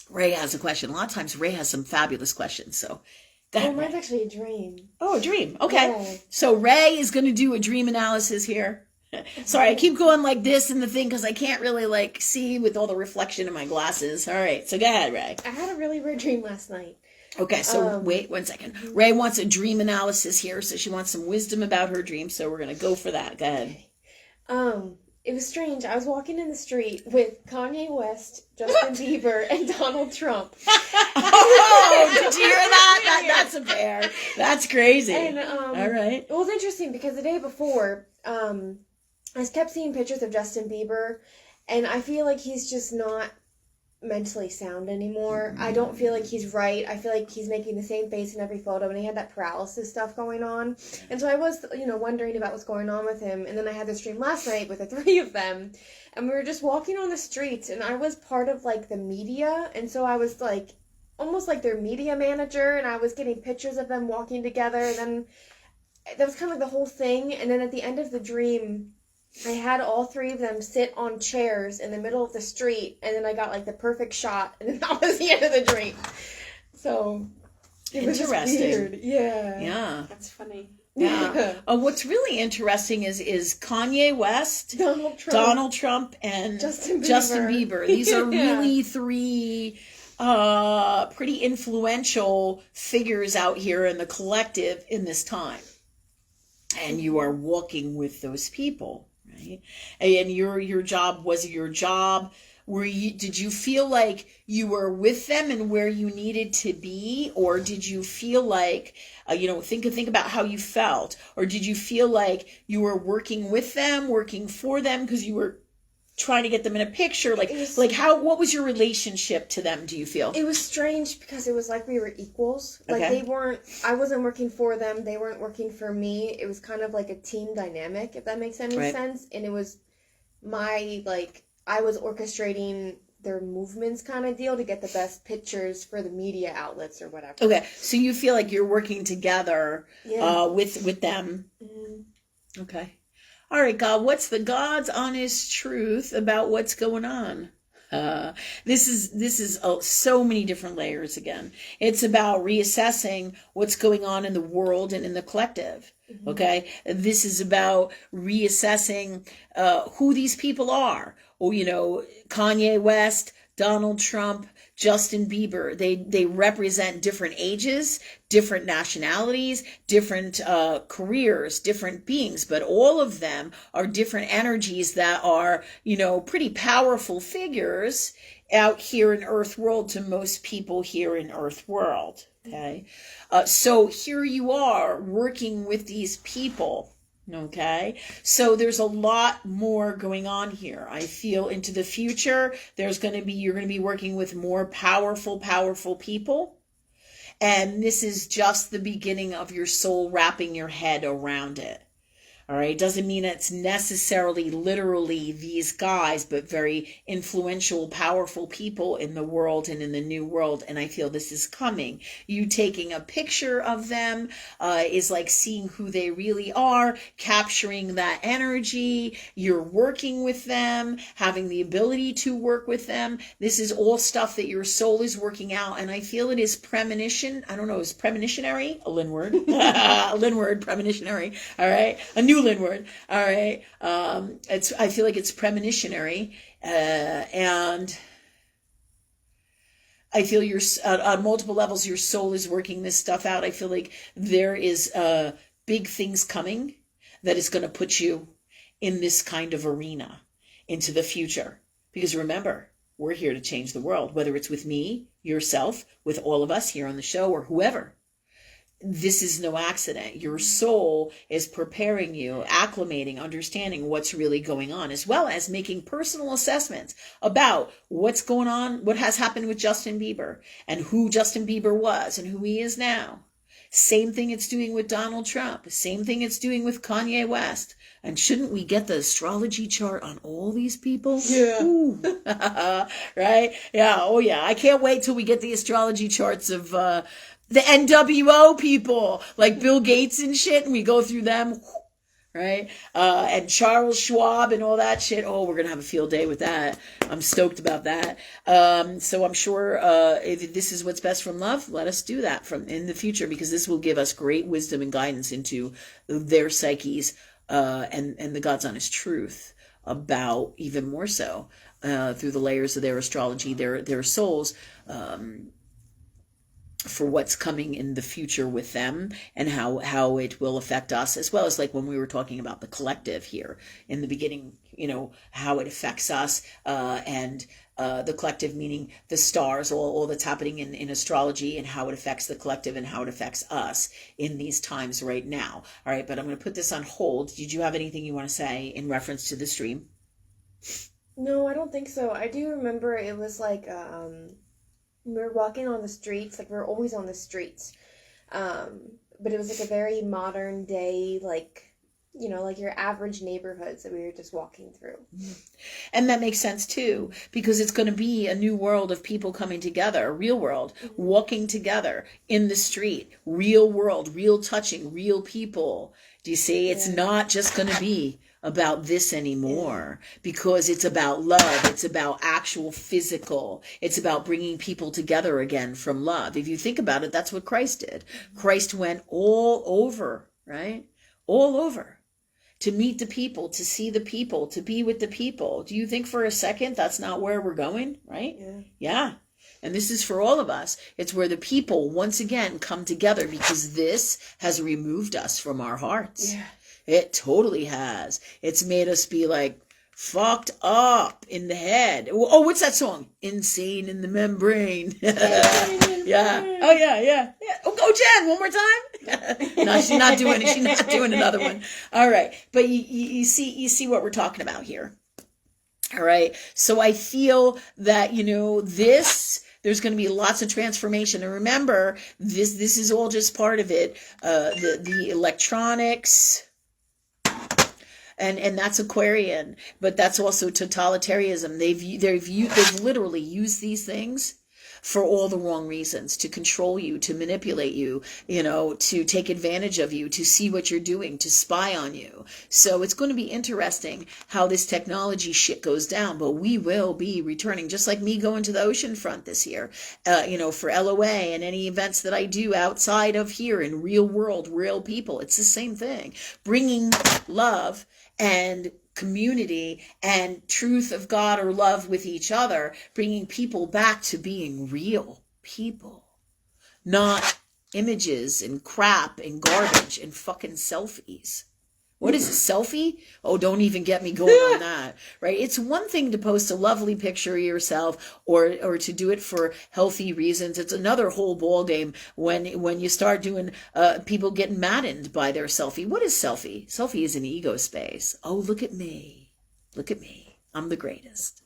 A: Ray has a question. A lot of times Ray has some fabulous questions, so go ahead.
B: Oh, mine's actually a dream.
A: Oh, a dream. Okay.
B: Yeah.
A: So Ray is going to do a dream analysis here. Sorry, I keep going like this in the thing because I can't really see with all the reflection in my glasses. All right, so go ahead, Ray.
B: I had a really weird dream last night.
A: Okay, so wait 1 second. Ray wants a dream analysis here, so she wants some wisdom about her dream, so we're going to go for that. Go ahead.
B: Okay. it was strange. I was walking in the street with Kanye West, Justin Bieber, and Donald Trump.
A: Oh, did you hear that? That's a bear. That's crazy.
B: And
A: all right.
B: It was interesting because the day before, I kept seeing pictures of Justin Bieber, and I feel like he's just not mentally sound anymore. I don't feel like he's right. I feel like he's making the same face in every photo, and he had that paralysis stuff going on. And so I was, wondering about what's going on with him. And then I had this dream last night with the three of them, and we were just walking on the streets, and I was part of like the media, and so I was like almost like their media manager, and I was getting pictures of them walking together, and then that was kind of like the whole thing. And then at the end of the dream, I had all three of them sit on chairs in the middle of the street, and then I got like the perfect shot, and then that was the end of the dream. So it was just weird. Yeah.
A: Yeah.
C: That's funny.
A: Yeah. What's really interesting is Kanye West, Donald Trump, and Justin Bieber. These are really three pretty influential figures out here in the collective in this time. And you are walking with those people. Right? And your job was your job. Did you feel like you were with them and where you needed to be, or did you feel like think about how you felt, or did you feel like you were working with them, working for them because you were trying to get them in a picture? What was your relationship to them, do you feel?
B: It was strange because it was like we were equals. Like I wasn't working for them, they weren't working for me. It was kind of like a team dynamic, if that makes any sense. And it was I was orchestrating their movements kind of deal to get the best pictures for the media outlets or whatever.
A: Okay, so you feel like you're working together with them. Mm-hmm. Okay. All right, God, what's the God's honest truth about what's going on? This is so many different layers again. It's about reassessing what's going on in the world and in the collective. Mm-hmm. Okay, this is about reassessing who these people are. Kanye West, Donald Trump, Justin Bieber. They represent different ages, different nationalities, different careers, different beings, but all of them are different energies that are, pretty powerful figures out here in Earth World to most people here in Earth World. Okay. So here you are working with these people. Okay, so there's a lot more going on here. I feel into the future, you're going to be working with more powerful people. And this is just the beginning of your soul wrapping your head around it. All right. Doesn't mean it's necessarily literally these guys, but very influential, powerful people in the world and in the new world. And I feel this is coming. You taking a picture of them is like seeing who they really are, capturing that energy. You're working with them, having the ability to work with them. This is all stuff that your soul is working out. And I feel it is premonition. I don't know, is premonitionary a Lynn word? A Lynn word, premonitionary. All right. A new Lynn word. All right. I feel like it's premonitionary, and I feel on multiple levels, your soul is working this stuff out. I feel like there is big things coming that is going to put you in this kind of arena into the future. Because remember, we're here to change the world, whether it's with me, yourself, with all of us here on the show, or whoever. This is no accident. Your soul is preparing you, acclimating, understanding what's really going on, as well as making personal assessments about what's going on, what has happened with Justin Bieber, and who Justin Bieber was and who he is now. Same thing it's doing with Donald Trump. Same thing it's doing with Kanye West. And shouldn't we get the astrology chart on all these people? Yeah. Right? Yeah. Oh, yeah. I can't wait till we get the astrology charts of the NWO people, like Bill Gates and shit, and we go through them, right? And Charles Schwab and all that shit. Oh, we're going to have a field day with that. I'm stoked about that. So I'm sure if this is what's best from love, let us do that in the future, because this will give us great wisdom and guidance into their psyches and the God's honest truth about, even more so, through the layers of their astrology, their souls, for what's coming in the future with them and how it will affect us, as well as like when we were talking about the collective here in the beginning, how it affects us, and the collective meaning the stars, all that's happening in astrology, and how it affects the collective and how it affects us in these times right now. All right, but I'm going to put this on hold. Did you have anything you want to say in reference to the stream?
B: No, I don't think so. I do remember it was like we were walking on the streets, like we're always on the streets, but it was like a very modern day, like like your average neighborhoods that we were just walking through.
A: And that makes sense too, because it's going to be a new world of people coming together, a real world, walking together in the street, real world, real touching, real people. Do you see? It's not just going to be about this anymore, because it's about love. It's about actual physical. It's about bringing people together again from love. If you think about it, that's what Christ did. Christ went all over, right? All over. To meet the people, to see the people, to be with the people. Do you think for a second that's not where we're going, right? Yeah. And this is for all of us. It's where the people once again come together, because this has removed us from our hearts. Yeah. It totally has. It's made us be like fucked up in the head. Oh, what's that song? Insane in the membrane. Yeah. Oh, yeah. Oh, Jen, one more time. No, she's not doing it. She's not doing another one. All right. But you see what we're talking about here. All right. So I feel that, there's going to be lots of transformation. And remember, this is all just part of it. The electronics. And that's Aquarian, but that's also totalitarianism. They've literally used these things for all the wrong reasons, to control you, to manipulate you, to take advantage of you, to see what you're doing, to spy on you. So it's going to be interesting how this technology shit goes down, but we will be returning, just like me going to the ocean front this year, for LOA and any events that I do outside of here in real world, real people. It's the same thing, bringing love and community and truth of God or love with each other, bringing people back to being real people, not images and crap and garbage and fucking selfies. What is a selfie? Oh, don't even get me going on that, right? It's one thing to post a lovely picture of yourself or to do it for healthy reasons. It's another whole ball game when you start doing people getting maddened by their selfie. What is selfie? Selfie is an ego space. Oh, look at me. Look at me. I'm the greatest.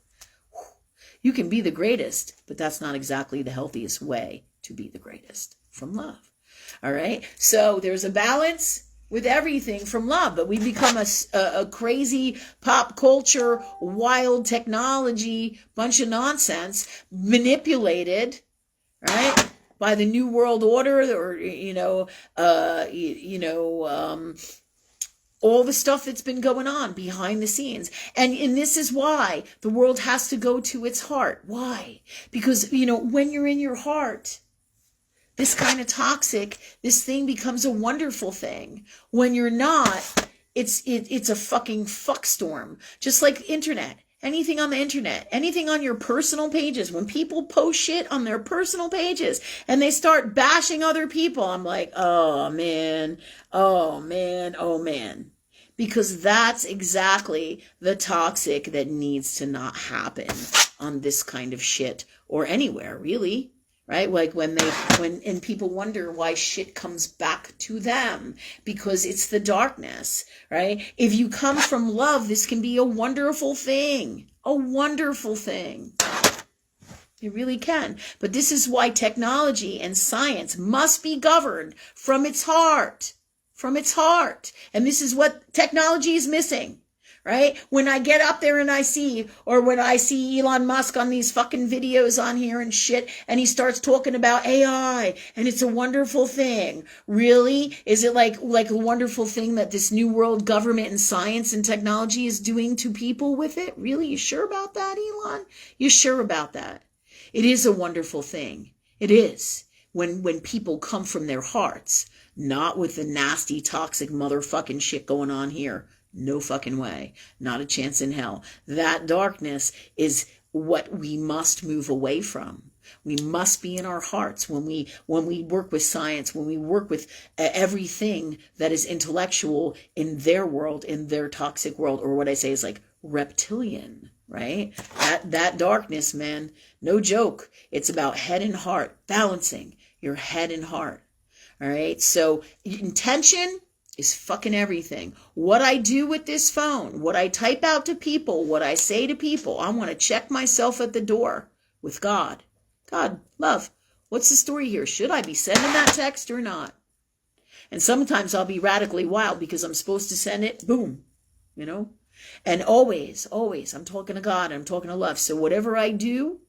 A: You can be the greatest, but that's not exactly the healthiest way to be the greatest from love. All right? So there's a balance with everything from love, but we become a crazy pop culture, wild technology, bunch of nonsense, manipulated, right, by the New World Order, or all the stuff that's been going on behind the scenes. And this is why the world has to go to its heart. Why? Because, when you're in your heart, this kind of toxic, this thing becomes a wonderful thing. When you're not, it's a fucking fuck storm. Just like internet. Anything on the internet, anything on your personal pages. When people post shit on their personal pages and they start bashing other people, I'm like, oh man. Because that's exactly the toxic that needs to not happen on this kind of shit, or anywhere, really. Right? Like when people wonder why shit comes back to them, because it's the darkness, right? If you come from love, this can be a wonderful thing. A wonderful thing. It really can. But this is why technology and science must be governed from its heart. From its heart. And this is what technology is missing. Right? When I get up there and I see Elon Musk on these fucking videos on here and shit, and he starts talking about AI, and it's a wonderful thing. Really? Is it like a wonderful thing that this new world government and science and technology is doing to people with it? Really? You sure about that, Elon? You sure about that? It is a wonderful thing. It is. When people come from their hearts, not with the nasty, toxic motherfucking shit going on here. No fucking way. Not a chance in hell. That darkness is what we must move away from. We must be in our hearts when we work with science, when we work with everything that is intellectual in their world, in their toxic world, or what I say is like reptilian, right? That darkness, man, no joke. It's about head and heart, balancing your head and heart. All right. So intention is fucking everything. What I do with this phone, what I type out to people, what I say to people, I want to check myself at the door with God. God, love, what's the story here? Should I be sending that text or not? And sometimes I'll be radically wild because I'm supposed to send it, boom, you know? And always, I'm talking to God, I'm talking to love. So whatever I do,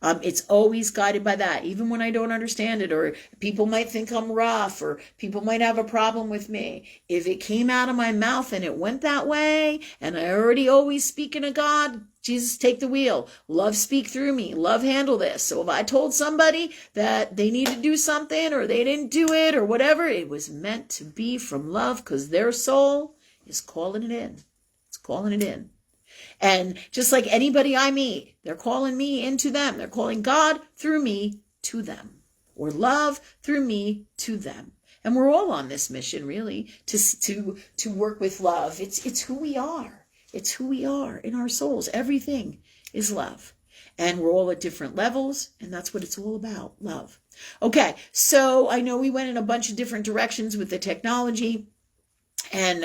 A: it's always guided by that, even when I don't understand it, or people might think I'm rough, or people might have a problem with me. If it came out of my mouth and it went that way, and I already always speaking to God, Jesus, take the wheel. Love, speak through me. Love, handle this. So if I told somebody that they need to do something, or they didn't do it, or whatever, it was meant to be from love, because their soul is calling it in. It's calling it in. And just like anybody I meet, they're calling me into them. They're calling God through me to them, or love through me to them. And we're all on this mission, really, to work with love. It's who we are. It's who we are in our souls. Everything is love. And we're all at different levels, and that's what it's all about, love. Okay, so I know we went in a bunch of different directions with the technology. And,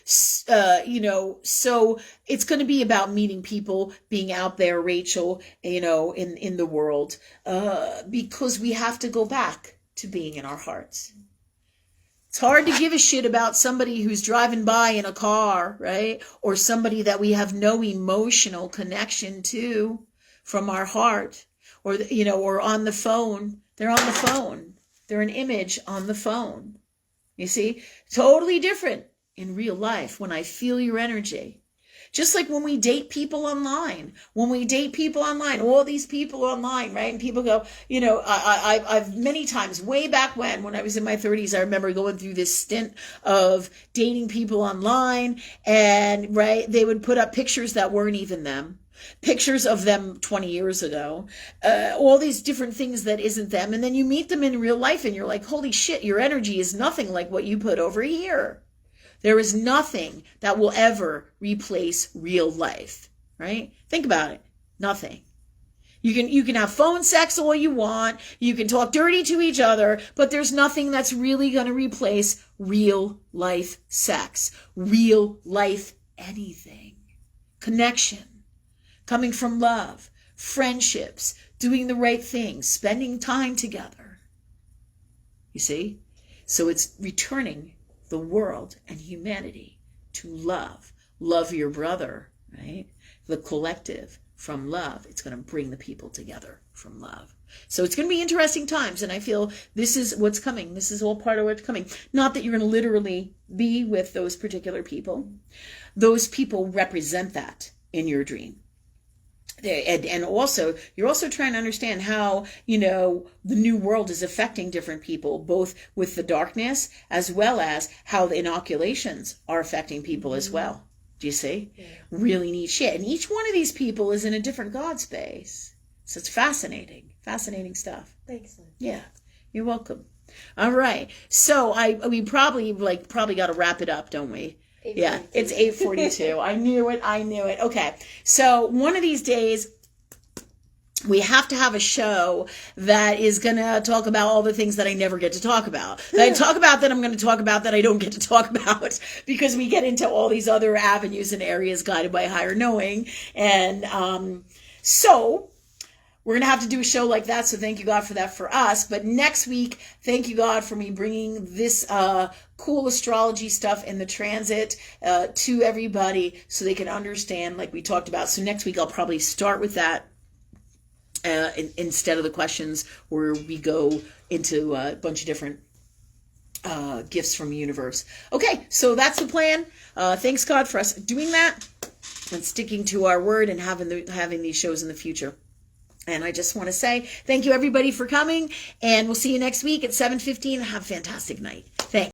A: so it's going to be about meeting people, being out there, Rachel, in the world, because we have to go back to being in our hearts. It's hard to give a shit about somebody who's driving by in a car, right? Or somebody that we have no emotional connection to from our heart, or, or on the phone. They're on the phone. They're an image on the phone. You see, totally different in real life when I feel your energy. Just like when we date people online, all these people online, right? And people go, I've many times, way back when I was in my 30s, I remember going through this stint of dating people online, and right, they would put up pictures that weren't even them. Pictures of them 20 years ago, all these different things that isn't them. And then you meet them in real life and you're like, holy shit, your energy is nothing like what you put over here. There is nothing that will ever replace real life, right? Think about it. Nothing. You can have phone sex all you want. You can talk dirty to each other, but there's nothing that's really going to replace real life sex, real life anything. Connection. Coming from love, friendships, doing the right thing, spending time together. You see? So it's returning the world and humanity to love. Love your brother, right? The collective from love. It's going to bring the people together from love. So it's going to be interesting times, and I feel this is what's coming. This is all part of what's coming. Not that you're going to literally be with those particular people. Those people represent that in your dream. And also, you're also trying to understand how, the new world is affecting different people, both with the darkness as well as how the inoculations are affecting people as well. Do you see? Yeah. Really neat shit. And each one of these people is in a different God space. So it's fascinating stuff.
B: Thanks, Lynn.
A: Yeah, you're welcome. All right. So we probably got to wrap it up, don't we? Yeah, it's 8:42. I knew it. Okay. So one of these days, we have to have a show that is going to talk about all the things that I never get to talk about. That I talk about that I'm going to talk about that I don't get to talk about, because we get into all these other avenues and areas guided by higher knowing. And so we're going to have to do a show like that. So thank you, God, for that for us. But next week, thank you, God, for me bringing this cool astrology stuff in the transit to everybody so they can understand, like we talked about. So next week, I'll probably start with that instead of the questions where we go into a bunch of different gifts from the universe. Okay, so that's the plan. Thanks, God, for us doing that and sticking to our word and having these shows in the future. And I just want to say thank you, everybody, for coming. And we'll see you next week at 7:15. Have a fantastic night.